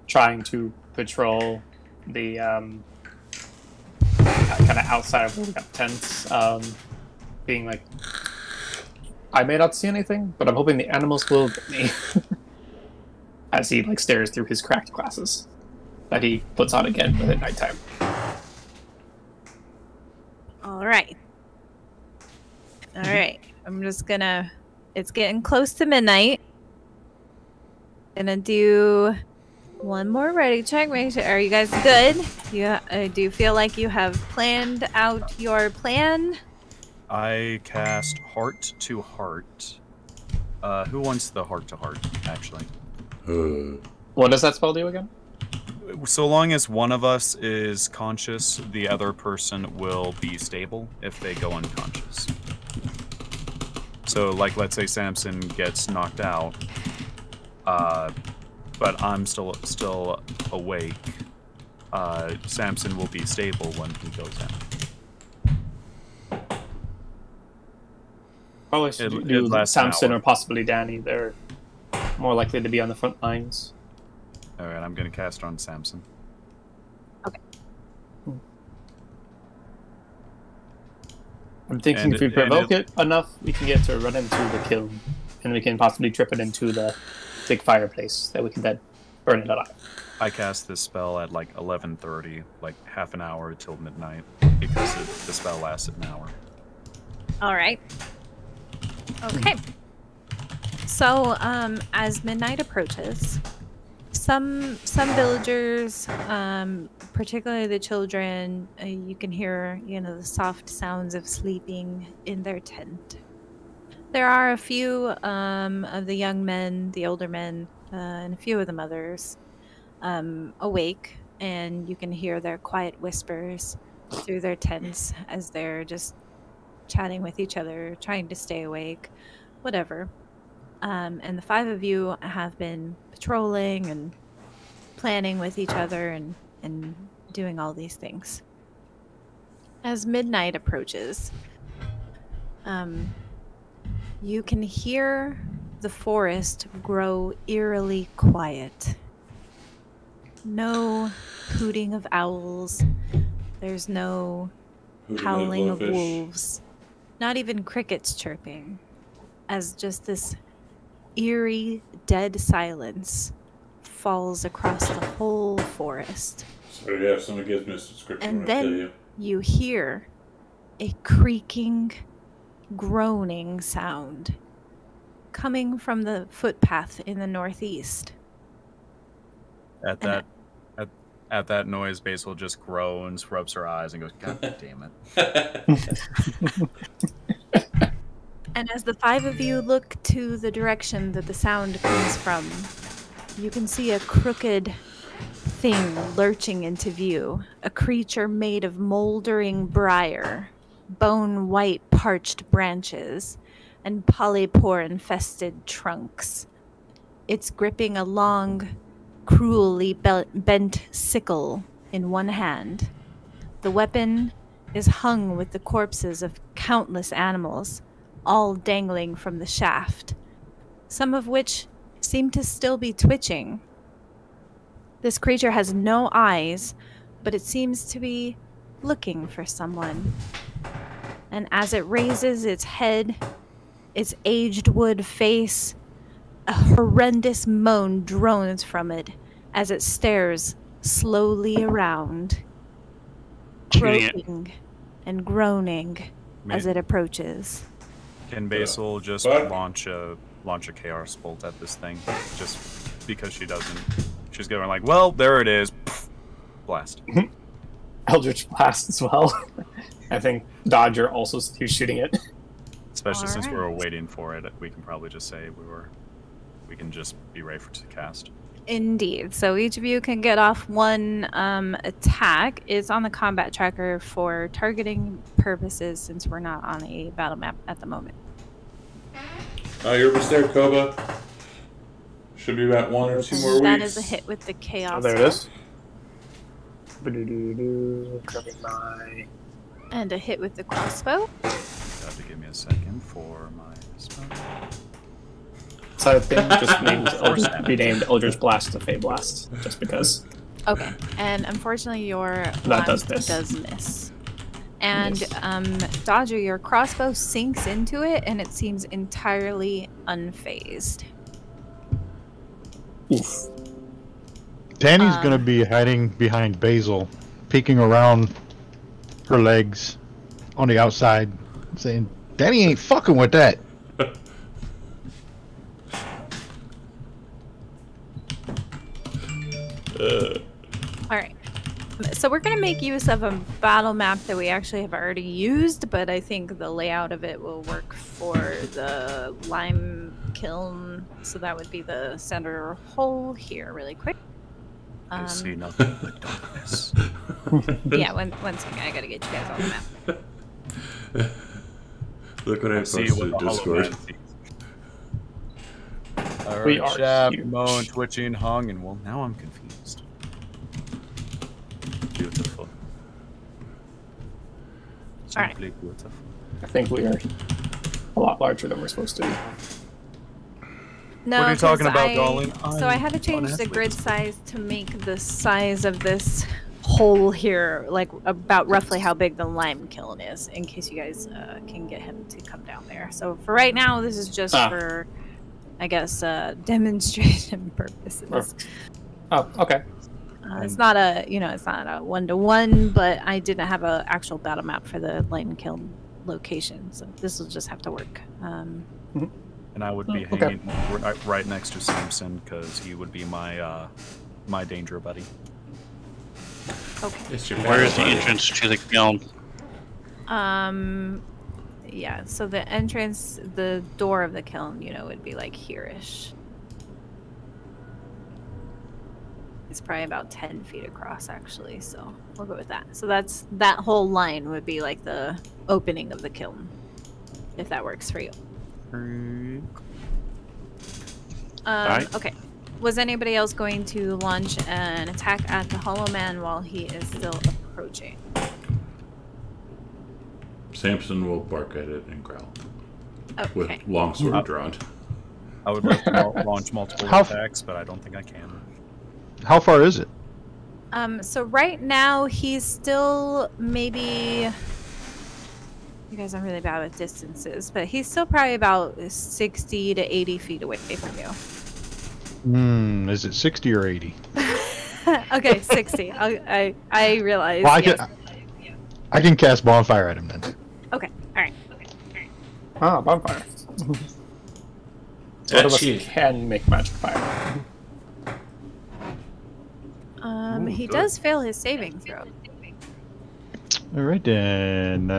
trying to patrol the kind of outside of where we got tents, being like, I may not see anything, but I'm hoping the animals will get me. As he like stares through his cracked glasses that he puts on again at nighttime.
All right. I'm just gonna. It's getting close to midnight. Gonna do one more ready check. Make sure. Are you guys good? Do you feel like you have planned out your plan?
I cast Heart to Heart. Who wants the Heart to Heart, actually?
What does that spell do again?
So long as one of us is conscious, the other person will be stable if they go unconscious. So, like, let's say Samson gets knocked out, but I'm still awake. Samson will be stable when he goes out.
Probably
It
do
lasts an
Samson
hour.
or possibly Danny. They're more likely to be on the front lines.
All right, I'm gonna cast on Samson.
I'm thinking
And
if we
it- and
provoke it enough, we can get to run into the kiln, and we can possibly trip it into the big fireplace that we can then burn it alive.
I cast this spell at like 11:30, like half an hour till midnight, because the spell lasted an hour.
All right. Okay. So, as midnight approaches, some villagers, particularly the children, you can hear, the soft sounds of sleeping in their tent. There are a few of the young men, the older men, and a few of the mothers awake, and you can hear their quiet whispers through their tents as they're just chatting with each other, trying to stay awake, whatever. And the five of you have been patrolling and planning with each other and doing all these things. As midnight approaches, you can hear the forest grow eerily quiet. No hooting of owls. There's no
Hooting
howling of
blowfish.
wolves. Not even crickets chirping. As just this eerie, dead silence falls across the whole forest.
So yeah, if someone gives me a subscription,
And
I'm gonna kill
then
you.
you hear a creaking, groaning sound coming from the footpath in the northeast.
At that noise, Basil just groans, rubs her eyes, and goes, "God damn it!"
And as the five of you look to the direction that the sound comes from, you can see a crooked thing lurching into view. A creature made of moldering briar, bone-white parched branches, and polypore-infested trunks. It's gripping a long, cruelly bent sickle in one hand. The weapon is hung with the corpses of countless animals, all dangling from the shaft, some of which seem to still be twitching. This creature has no eyes, but it seems to be looking for someone. And as it raises its head, its aged wood face, a horrendous moan drones from it as it stares slowly around,
Shooting it.
croaking and groaning as it approaches.
Can Basil just
What?
launch a chaos bolt at this thing? Just because she doesn't. She's going like, well, there it is. Blast.
Eldritch Blast as well. I think Dodger also who's shooting it.
Especially since we were
Alright.
waiting for it, we can probably just say we can just be ready to cast.
Indeed. So each of you can get off one attack. It's on the combat tracker for targeting purposes since we're not on a battle map at the moment.
Oh, you're almost there, Koba. Should be about 1 or 2 more weeks.
That is a hit with the
Oh,
chaos.
there it is. Grabbing my...
And a hit with the crossbow.
You have to give me a second for my spell.
So I think just renamed Eldritch Blast to Fey Blast, just because.
Okay. And unfortunately your
That does
blast
miss.
does miss. And
Miss.
Dodger, your crossbow sinks into it and it seems entirely unfazed.
Oof.
Danny's gonna be hiding behind Basil, peeking around her legs on the outside, saying, "Danny ain't fucking with that."
All right. So we're going to make use of a battle map that we actually have already used, but I think the layout of it will work for the lime kiln. So that would be the center hole here really quick.
I see nothing but darkness.
Yeah, one second. I got to get you guys on the map.
Look what I
See
posted
what
in
the
Discord.
hologram sees. I
We
heard
are
Shab,
huge.
moan, twitching, hung, and well, now I'm confused. Beautiful.
All right.
Simply beautiful.
I think we are a lot larger than we're supposed to be.
No,
What are you talking
'cause
about, darling?
So I had to change the grid size to make the size of this hole here, like about roughly how big the lime kiln is, in case you guys can get him to come down there. So for right now, this is just for, I guess, demonstration purposes.
Oh, okay.
It's not a, it's not a 1-to-1, but I didn't have an actual battle map for the lime kiln location, so this will just have to work.
And I would be hanging right next to Samson because he would be my my danger buddy.
Okay.
It's your
Where is the
battle
entrance to the kiln?
Yeah, so the entrance, the door of the kiln, would be like here-ish. It's probably about 10 feet across, actually, so we'll go with that. So that whole line would be like the opening of the kiln, if that works for you.
Alright.
Okay. Was anybody else going to launch an attack at the Hollow Man while he is still approaching?
Samson will bark at it and growl with
Okay.
longsword drawn.
I would like to launch multiple
How-
attacks, but I don't think I can.
How far is it?
So right now he's still maybe. You guys are really bad with distances, but he's still probably about 60 to 80 feet away from you.
Is it 60 or 80?
Okay, 60. I realize.
Well,
yes.
I can cast bonfire at him then.
Okay, alright.
Ah, bonfire. So one of us can make magic fire.
He does fail his saving throw.
All right then.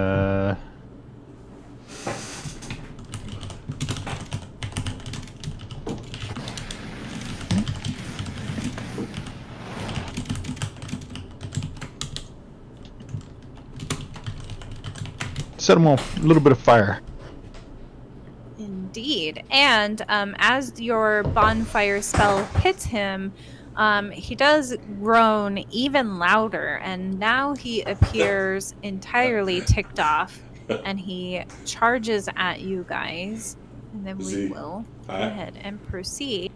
Set him on a little bit of fire.
Indeed. And as your bonfire spell hits him, he does groan even louder, and now he appears entirely ticked off, and he charges at you guys. And then we will go ahead and proceed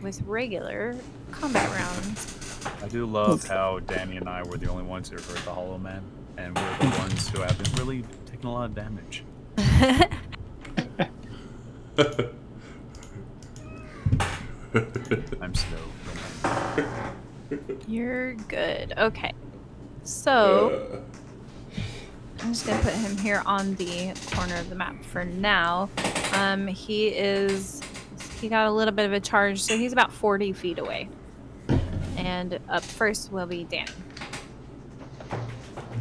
with regular combat rounds.
I do love how Danny and I were the only ones who heard the Hollow Man, and we're the ones who haven't really taken a lot of damage. I'm slow.
You're good. Okay. So I'm just gonna put him here on the corner of the map for now. He got a little bit of a charge, so he's about 40 feet away. And up first will be Danny.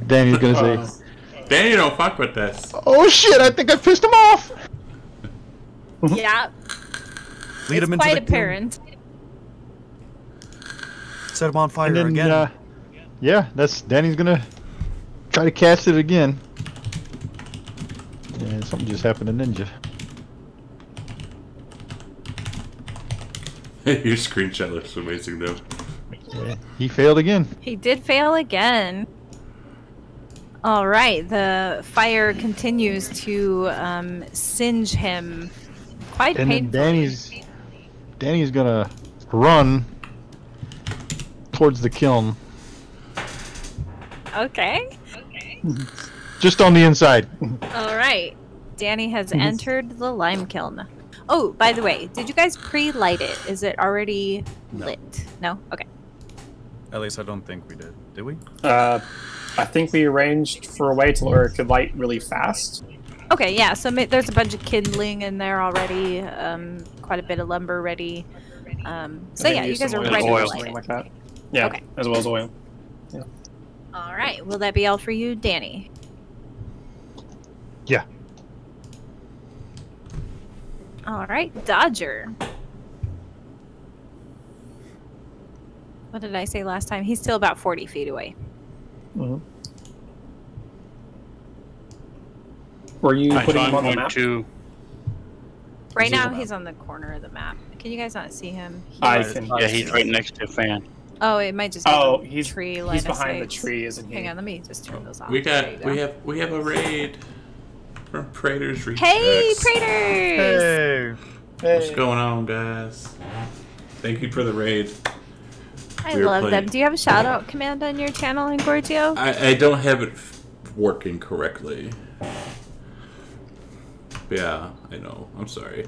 Danny's gonna say,
Danny, don't fuck with this.
"Oh shit! I think I pissed him off."
Yeah,
Lead
it's
him into
quite
the
apparent.
Set him on fire
And then,
again.
yeah, that's Danny's gonna try to cast it again. And something just happened to Ninja.
Your screenshot looks amazing, though.
Yeah, he failed again.
He did fail again. All right, the fire continues to singe him quite
And then
painfully.
Danny's gonna run towards the kiln,
Okay.
just on the inside.
All right. Danny has entered the lime kiln. Oh, by the way, did you guys pre-light it? Is it already lit? No? Okay.
At least I don't think we did. Did we?
I think we arranged for a way to where it could light really fast.
Okay, yeah, so there's a bunch of kindling in there already, quite a bit of lumber ready. So yeah, you guys are ready to
oil.
light
Something
it.
like that. Yeah,
Okay.
as well as oil.
All right, will that be all for you, Danny?
Yeah.
All right, Dodger. What did I say last time? He's still about 40 feet away.
Mhm. Were you
Alright,
putting
so
him
I'm
on the
going
map?
to.
Right
He's on
now,
the map.
he's on the corner of the map. Can you guys not see him?
I
He's-
can.
Yeah, he's right next to a fan.
Oh, it might just be
Oh,
the
he's
tree line
he's
of
behind the
sight.
tree, isn't he?
Hang on, let me just turn those off.
We
There you
got
go.
we have a raid. From Praetor's Rejects.
Hey, Praetors!
Hey.
What's going on, guys? Thank you for the raid.
I
We were
love them.
playing-
Do you have a shout out command on your channel, Engorgio?
I don't have it working correctly. Yeah, I know. I'm sorry.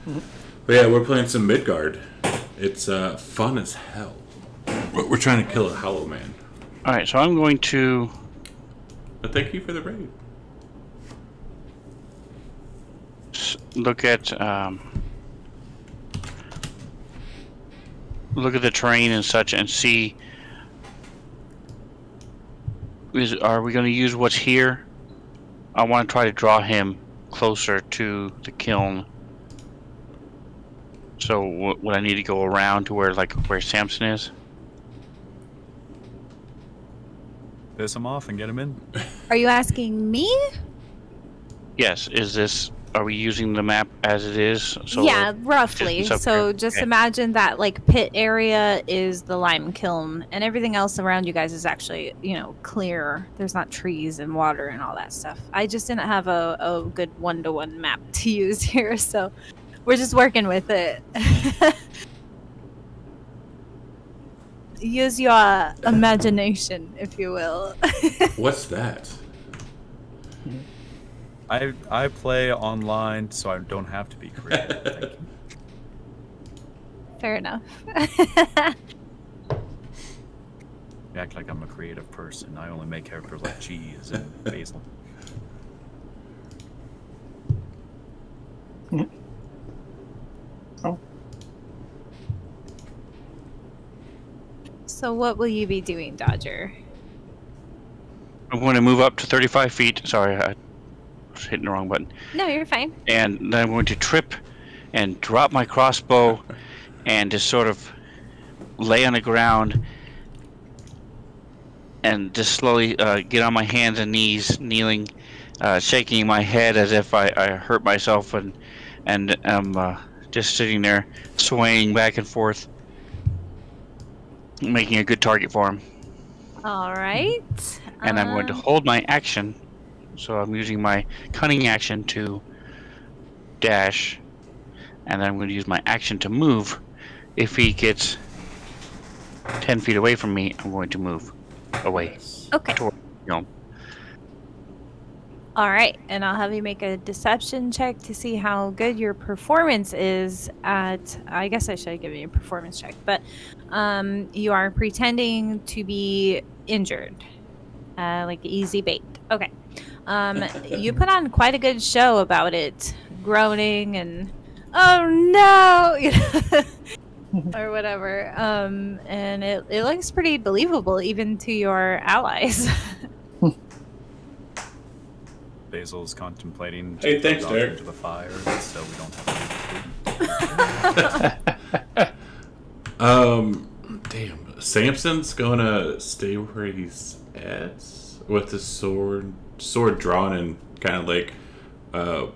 But yeah, we're playing some Midgard. It's fun as hell. We're trying to kill a Hollow Man.
All right, so I'm going to
But thank you for the raid.
look at the terrain and such, and see. Are we going to use what's here? I want to try to draw him closer to the kiln. So would I need to go around to where Samson is?
Piss him off and get him in.
Are you asking me?
Yes. Are we using the map as it is? So
Yeah, roughly.
distance up
So
here?
just
Okay.
imagine that like pit area is the lime kiln, and everything else around you guys is actually, clear. There's not trees and water and all that stuff. I just didn't have a good one-to-one map to use here, so we're just working with it. Use your imagination, if you will.
What's that?
I play online, so I don't have to be creative. Thank you.
Fair enough.
You act like I'm a creative person. I only make characters like cheese and basil.
Oh,
So what will you be doing, Dodger?
I'm going to move up to 35 feet. Sorry, I was hitting the wrong button.
No, you're fine.
And then I'm going to trip and drop my crossbow and just sort of lay on the ground and just slowly get on my hands and knees, kneeling, shaking my head as if I hurt myself, and I'm just sitting there swaying back and forth, making a good target for him.
All right.
And I'm going to hold my action, so I'm using my cunning action to dash, and then I'm going to use my action to move. If he gets 10 feet away from me, I'm going to move away
Okay.
toward him.
All right, and I'll have you make a deception check to see how good your performance is at. I guess I should have given you a performance check, but you are pretending to be injured, like easy bait. Okay. You put on quite a good show about it, groaning and oh no, or whatever. And it looks pretty believable even to your allies.
Basil's contemplating
Hey,
to
thanks,
go
Derek.
into the fire, so we don't have to.
Damn. Samson's gonna stay where he's at with his sword drawn, and kind of like, God,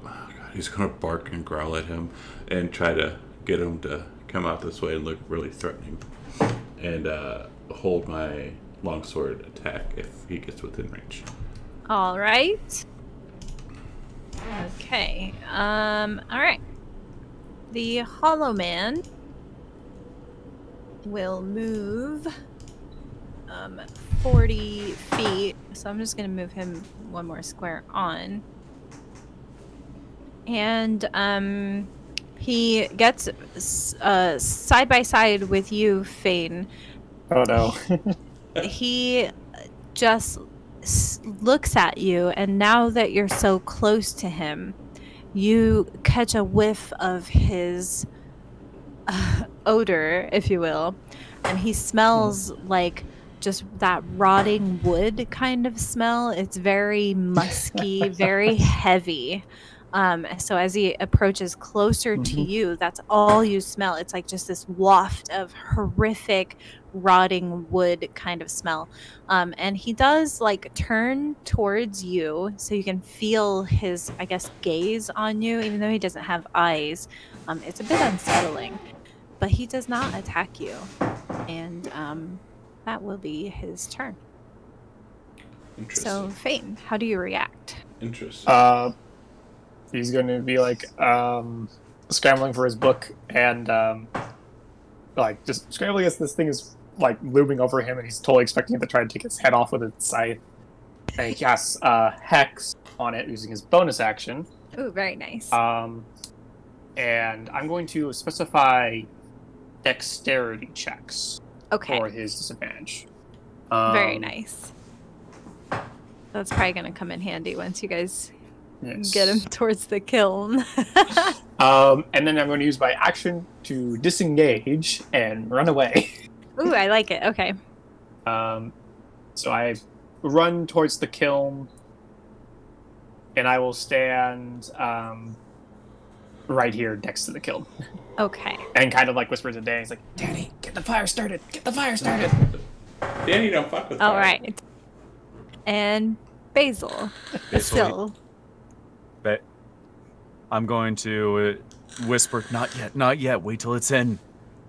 he's gonna bark and growl at him and try to get him to come out this way and look really threatening, and hold my longsword attack if he gets within range.
All right. Okay. All right. The Hollow Man will move 40 feet. So I'm just going to move him one more square on. And he gets side by side with you, Fane.
oh no.
He just looks at you, and now that you're so close to him, you catch a whiff of his odor, if you will, and he smells like just that rotting wood kind of smell. It's very musky, very heavy. So as he approaches closer to you, that's all you smell. It's like just this waft of horrific rotting wood kind of smell. And he does like turn towards you, so you can feel his, I guess, gaze on you, even though he doesn't have eyes. It's a bit unsettling, but he does not attack you. And that will be his turn.
Interesting.
So, Fane, how do you react?
Interesting.
He's going to be like scrambling for his book and like just scrambling as this thing is like looming over him, and he's totally expecting it to try and take his head off with its scythe. And he casts Hex on it using his bonus action.
Ooh, very nice.
And I'm going to specify dexterity checks
Okay.
for his disadvantage.
Very nice. That's probably going to come in handy once you guys
Yes.
get him towards the kiln.
And then I'm going to use my action to disengage and run away.
Ooh, I like it. Okay.
So I run towards the kiln, and I will stand right here next to the kiln.
Okay.
And kind of like whisper to Danny, he's like, Danny, get the fire started! Get the fire started!
Danny, don't fuck with
All
fire.
right. And Basil. Still.
But I'm going to whisper, not yet, wait till it's in.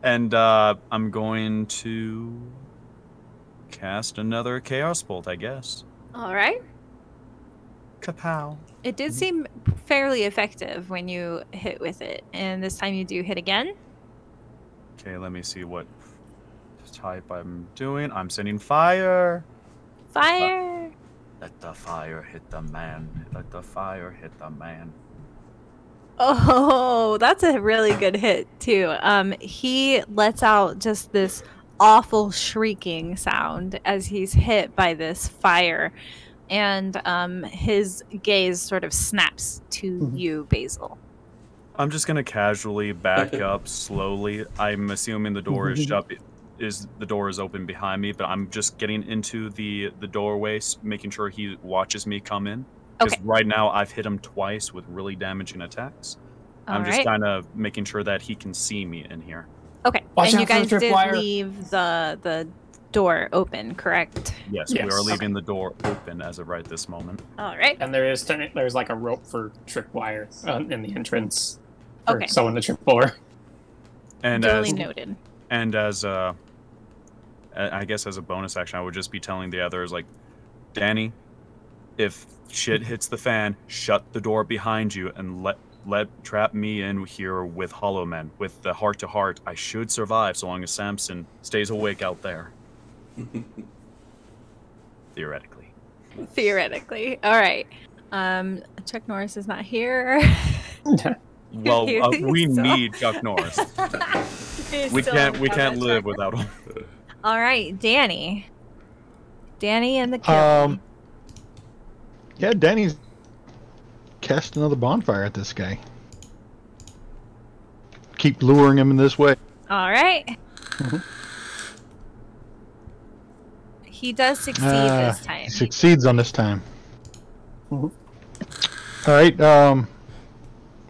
And I'm going to cast another Chaos Bolt, I guess.
All right.
Kapow.
It did seem fairly effective when you hit with it. And this time you do hit again.
Okay, let me see what type I'm doing. I'm sending fire.
Fire.
Let the fire hit the man. Let the fire hit the man.
Oh, that's a really good hit too. He lets out just this awful shrieking sound as he's hit by this fire, and his gaze sort of snaps to you, Basil.
I'm just gonna casually back up slowly. I'm assuming the door is shut. The door is open behind me, but I'm just getting into the doorway, making sure he watches me come in. Because
Okay.
right now I've hit him twice with really damaging attacks. I'm
All
just
right.
kind of making sure that he can see me in here.
Okay.
Watch
and you
out for the
guys did
tripwire.
leave the door open, correct?
Yes, we
Yes.
are leaving the door open as of right this moment.
All right.
And there's like a rope for tripwire in the entrance for
Okay.
someone to trip over.
And
Duly
as
noted.
I guess as a bonus action, I would just be telling the others, like, Danny, if shit hits the fan, shut the door behind you and let trap me in here with Hollow Men. With the heart to heart, I should survive so long as Samson stays awake out there. Theoretically.
Theoretically. All right. Chuck Norris is not here.
Well, we
So-
need Chuck Norris.
He's
We
still
can't
coming
live
back.
without him.
All right, Danny. Danny and the kiln.
Yeah, Danny's cast another bonfire at this guy. Keep luring him in this way.
All right. He does succeed this time.
He succeeds on this time.
Mhm.
All right.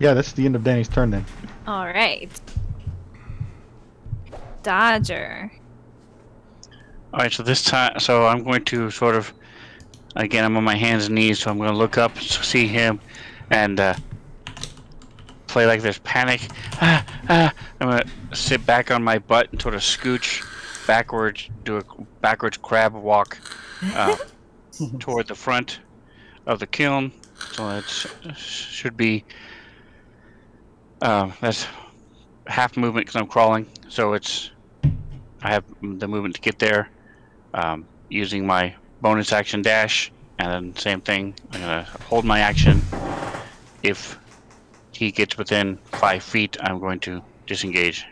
Yeah, that's the end of Danny's turn then.
All right. Dodger.
All right, so this time, so I'm going to sort of, again, I'm on my hands and knees, so I'm going to look up, see him, and play like there's panic. I'm going to sit back on my butt and sort of scooch backwards, do a backwards crab walk toward the front of the kiln. So that should be, that's half movement because I'm crawling, so I have the movement to get there. Using my bonus action dash, and then same thing. I'm gonna hold my action. If he gets within 5 feet, I'm going to disengage.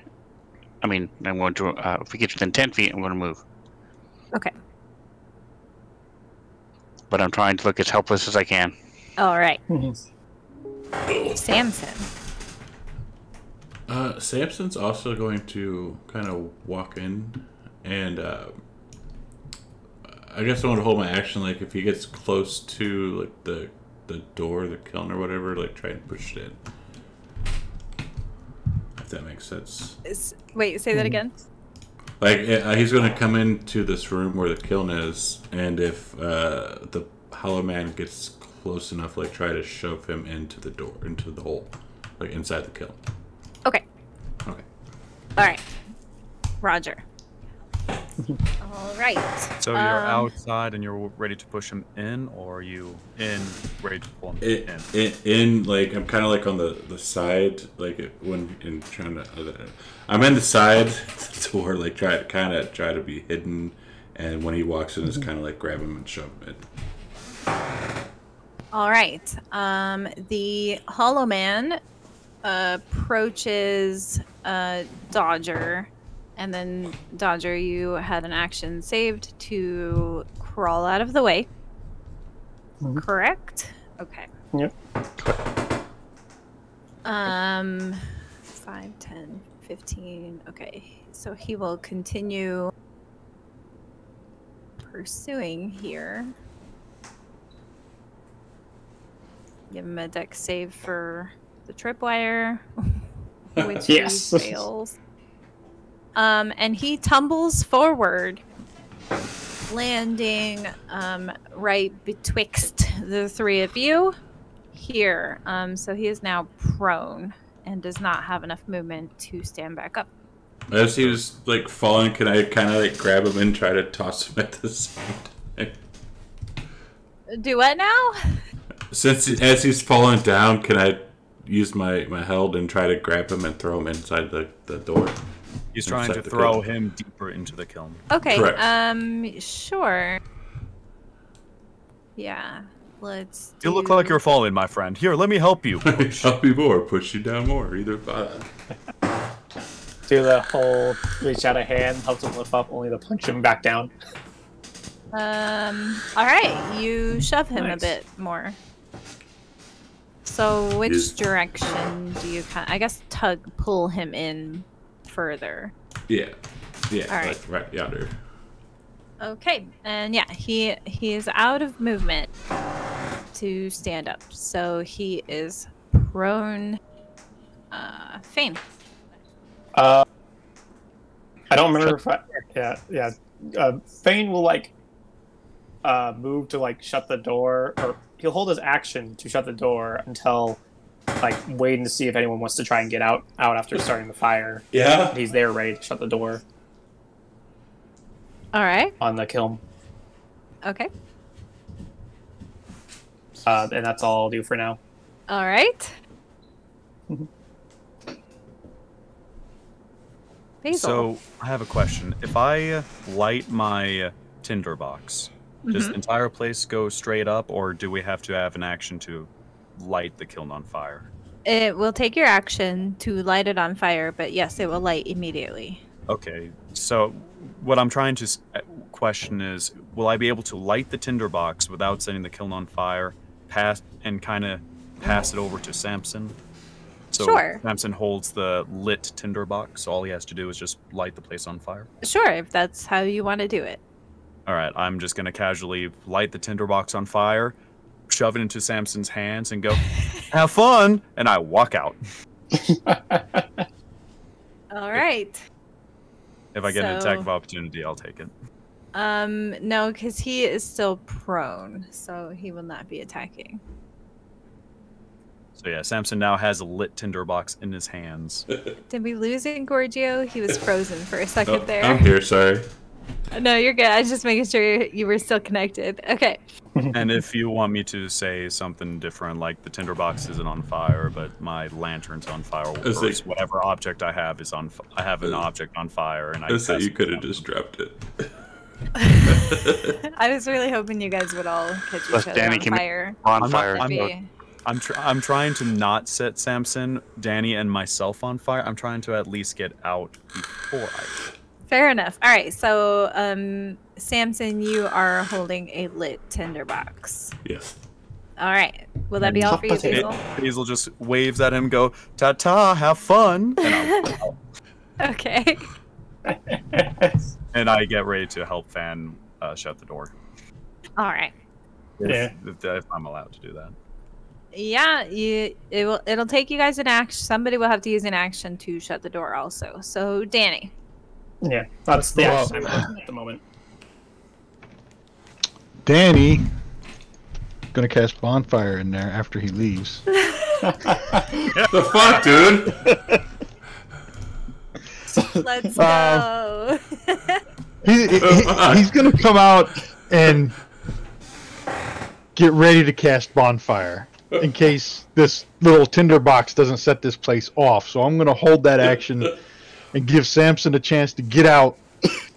I mean, I'm going to. If he gets within 10 feet, I'm going to move.
Okay.
But I'm trying to look as helpless as I can.
All right. Samson.
Samson's also going to kind of walk in, and I guess I want to hold my action. Like if he gets close to like the door, the kiln or whatever, like try and push it in. If that makes sense.
Wait, say that again.
Like he's going to come into this room where the kiln is, and if the Hollow Man gets close enough, like try to shove him into the door, into the hole, like inside the kiln.
Okay.
Okay.
All right. Roger. All right.
So you're outside and you're ready to push him in, or are you in, ready to pull him in?
Like I'm kind of like on the side, like when in trying to. I'm in the side door, like try to be hidden, and when he walks in, just kind of like grab him and shove him in.
All right. The Hollow Man approaches Dodger, and then Dodger, you had an action saved to crawl out of the way. Correct? Okay.
Yep.
5, 10, 15. Okay. So he will continue pursuing here. Give him a dex save for the tripwire, which
Yes.
he fails. And he tumbles forward, landing right betwixt the three of you here. So he is now prone and does not have enough movement to stand back up.
As he was like falling, can I kind of like grab him and try to toss him at the side?
Do what now?
As he's falling down, can I use my held and try to grab him and throw him inside the door?
He's trying to
Inside the
throw
kiln.
him deeper into the kiln.
Okay.
Correct.
Sure. Yeah. Let's.
You look like you're falling, my friend. Here, let me help you.
Help you more, push you down more. Either.
Do the whole reach out a hand, helps him lift up, only to punch him back down.
All right. You shove him a
Nice.
bit more. So which
Is-
direction do you I guess pull him in further.
Yeah. Yeah.
All right.
Like right yonder.
Okay, and yeah, he is out of movement to stand up, so he is prone. Fane.
I don't remember if yeah. Fane will like move to like shut the door, or he'll hold his action to shut the door until like waiting to see if anyone wants to try and get out after starting the fire.
Yeah.
He's there ready to shut the door
All right.
on the kiln.
Okay.
And that's all I'll do for now.
All right. Basil.
So I have a question. If I light my tinderbox, does the entire place go straight up, or do we have to have an action to light the kiln on fire?
It will take your action to light it on fire, but yes, it will light immediately.
Okay, so what I'm trying to question is, will I be able to light the tinderbox without setting the kiln on fire, pass it over to Samson? So
Sure.
Samson holds the lit tinderbox. All he has to do is just light the place on fire.
Sure, if that's how you want to do it.
All right, I'm just going to casually light the tinderbox on fire, shove it into Samson's hands, and go, have fun! And I walk out.
All right.
If I get an
So-
attack of opportunity, I'll take it.
No, because he is still prone, so he will not be attacking.
So yeah, Samson now has a lit tinderbox in his hands.
Did we lose Gorgio? He was frozen for a second
Oh,
there.
I'm here. Sorry.
No, you're good. I was just making sure you were still connected. Okay.
And if you want me to say something different, like the tinderbox isn't on fire, but my lantern's on fire, or
It's like-
whatever object I have is on. I have an object on fire, and I.
I said
cast
you
it
could have
down.
just dropped it.
I was really hoping you guys would all catch
Plus
each other
Danny
on
came in-
fire.
On
I'm not-
fire.
I'm
so-
Be-
I'm trying to not set Samson, Danny, and myself on fire. I'm trying to at least get out before I.
Fair enough. All right. So, Samson, you are holding a lit tinderbox.
Yes.
All right. Will that be all for you,
Potato.
Basil?
Basil just waves at him, go ta ta, have fun, and,
Okay.
and I get ready to help Fan shut the door.
All right.
Yeah.
If I'm allowed to do that.
Yeah, it'll take you guys an action. Somebody will have to use an action to shut the door also. So, Danny.
Yeah, that's the
Well-
action I'm taking at the moment.
Danny gonna cast bonfire in there after he leaves.
The fuck, dude?
Let's go.
He's gonna come out and get ready to cast bonfire in case this little tinderbox doesn't set this place off. So I'm gonna hold that action and give Samson a chance to get out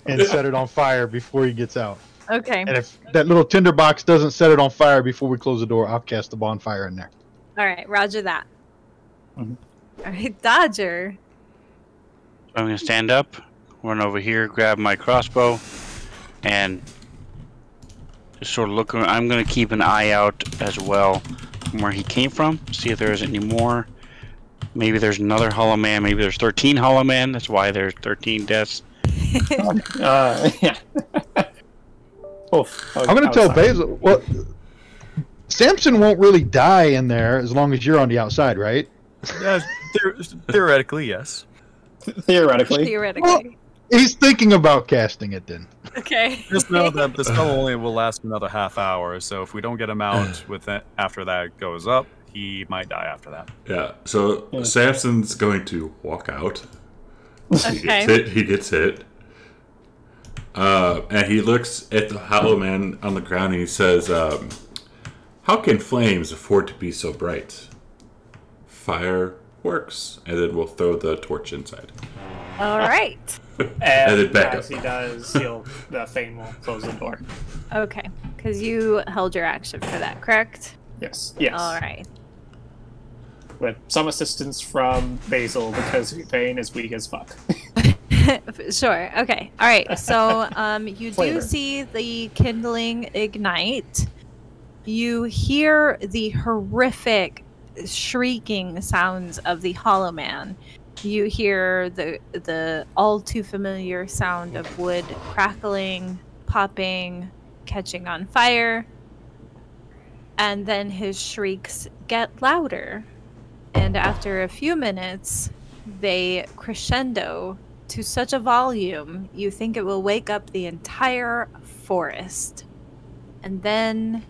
and set it on fire before he gets out.
Okay.
And if that little tinderbox doesn't set it on fire before we close the door, I'll cast the bonfire in there.
All right. Roger that.
Mhm.
All right, Dodger.
I'm gonna stand up, run over here, grab my crossbow, and just sort of look. I'm gonna keep an eye out as well from where he came from. See if there's any more. Maybe there's another Hollow Man. Maybe there's 13 Hollow Man. That's why there's 13 deaths.
Yeah. Oof.
I'm gonna tell Basil. Well, Samson won't really die in there as long as you're on the outside, right?
Yeah, theoretically, yes.
Theoretically.
Theoretically.
He's thinking about casting it then.
Okay.
Just know that the spell only will last another half hour, so if we don't get him out with it after that goes up, he might die after that.
Yeah. So Samson's going to walk out.
Okay.
He gets hit. And he looks at the Hollow Man on the ground and he says, "How can flames afford to be so bright? Fire works." And then we'll throw the torch inside.
All right.
And then back
as
up.
he does, the Fane will close the door.
Okay. Because you held your action for that, correct?
Yes. Yes.
All right.
With some assistance from Basil because Fane is weak as fuck.
Sure. Okay. All right. So you
Flavor.
do see the kindling ignite. You hear the horrific shrieking sounds of the Hollow Man. You hear the all too familiar sound of wood crackling, popping, catching on fire. And then his shrieks get louder. And after a few minutes, they crescendo to such a volume you think it will wake up the entire forest. And then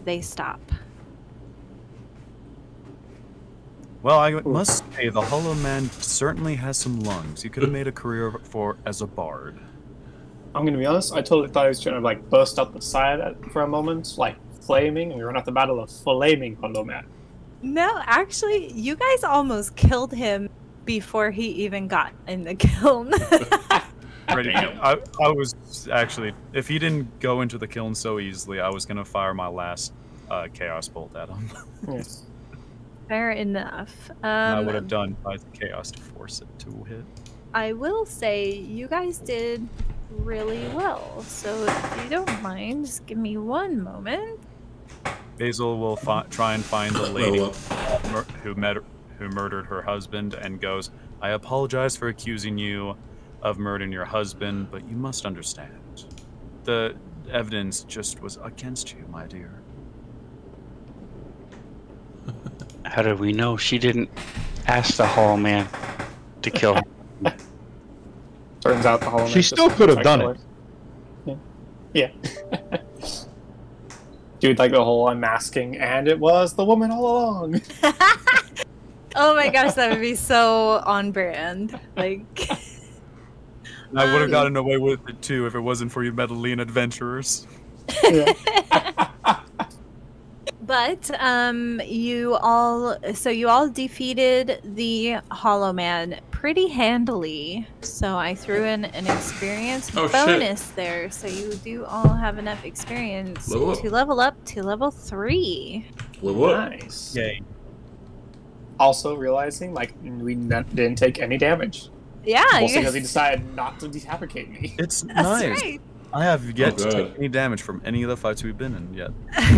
they stop.
Well, I must say, the Hollow Man certainly has some lungs. He could have made a career as a bard.
I'm gonna be honest, I totally thought he was trying to like burst up the side for a moment, like flaming, and we run out the battle of flaming Hollow Man.
No, actually, you guys almost killed him before he even got in the kiln.
I was actually, if he didn't go into the kiln so easily, I was gonna fire my last chaos bolt at him.
Yes.
Fair enough.
I would have done by the chaos to force it to hit.
I will say you guys did really well. So if you don't mind, just give me one moment.
Basil will try and find the lady
Level up.
who murdered her husband and goes, "I apologize for accusing you of murdering your husband, but you must understand. The evidence just was against you, my dear."
How did we know she didn't ask the Hollow Man to kill him?
Turns out the Hollow Man
She
just
still could have done
actually- Yeah. Yeah. Dude, like the whole unmasking, and it was the woman all along.
Oh my gosh, that would be so on brand. Like,
I would have gotten away with it too if it wasn't for you meddling adventurers.
Yeah.
but you all defeated the Hollow Man pretty handily. So I threw in an experience
Oh, shit.
bonus there. So you do all have enough experience
Level up.
to level up to level 3.
Level up.
Nice.
Yay.
Also realizing, like, we didn't take any damage.
Yeah,
Mostly
you
because he
guys-
decided not to decapitate me.
It's
that's
nice.
right.
I have yet to
God.
take any damage from any of the fights we've been in yet.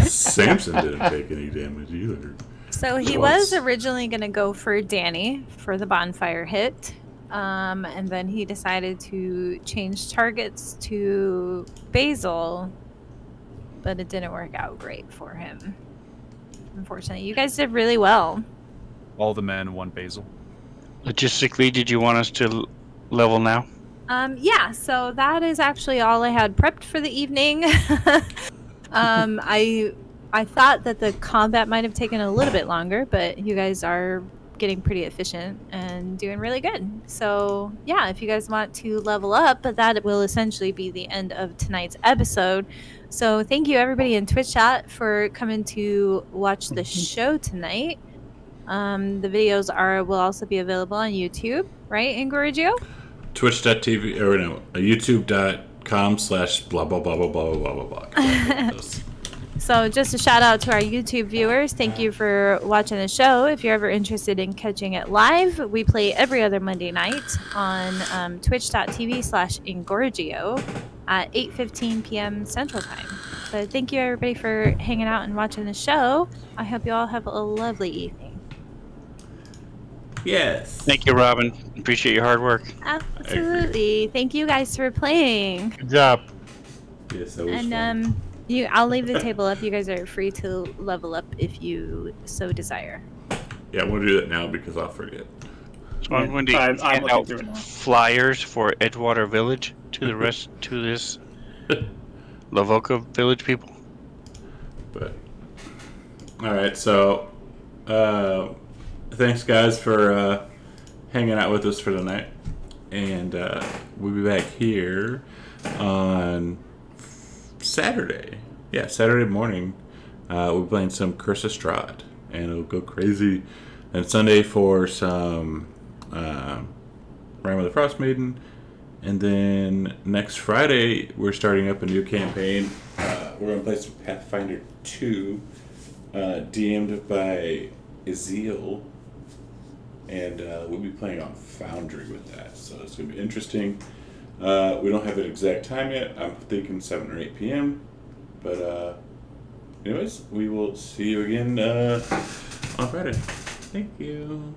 Samson didn't take any damage either.
So he
Once.
was originally going to go for Danny for the bonfire hit. And then he decided to change targets to Basil, but it didn't work out great for him. Unfortunately, you guys did really well.
All the men, one Basil.
Logistically, did you want us to level now?
Yeah, so that is actually all I had prepped for the evening. I thought that the combat might have taken a little bit longer, but you guys are getting pretty efficient and doing really good. So yeah, if you guys want to level up, that will essentially be the end of tonight's episode. So thank you everybody in Twitch chat for coming to watch the show tonight. The videos will also be available on YouTube, right, Ingorigio?
Twitch.tv or no, youtube.com/blah blah blah blah blah blah blah blah.
So just a shout out to our YouTube viewers. Thank you for watching the show. If you're ever interested in catching it live, we play every other Monday night on twitch.tv/Ingorgio at 8:15 p.m. Central Time. So thank you everybody for hanging out and watching the show. I hope you all have a lovely evening.
Yes.
Thank you, Robin. Appreciate your hard work.
Absolutely. Thank you guys for playing.
Good job.
Yes, that was
And
fun.
I'll leave the table up. You guys are free to level up if you so desire.
Yeah, I'm gonna do that now because I'll forget.
So I'm going to
I'm
hand
looking
out
through it now.
flyers for Edgewater Village to the rest to this Lavoca Village people.
But all right, so thanks guys for hanging out with us for tonight, and we'll be back here on Saturday. Yeah, Saturday morning. We'll be playing some Curse of Strahd, and it'll go crazy. And Sunday for some Rime of the Frost Maiden. And then next Friday, we're starting up a new campaign. We're going to play some Pathfinder 2, DM'd by Ezeal. And we'll be playing on Foundry with that. So it's going to be interesting. We don't have an exact time yet. I'm thinking 7 or 8 p.m. But anyways, we will see you again on Friday. Thank you.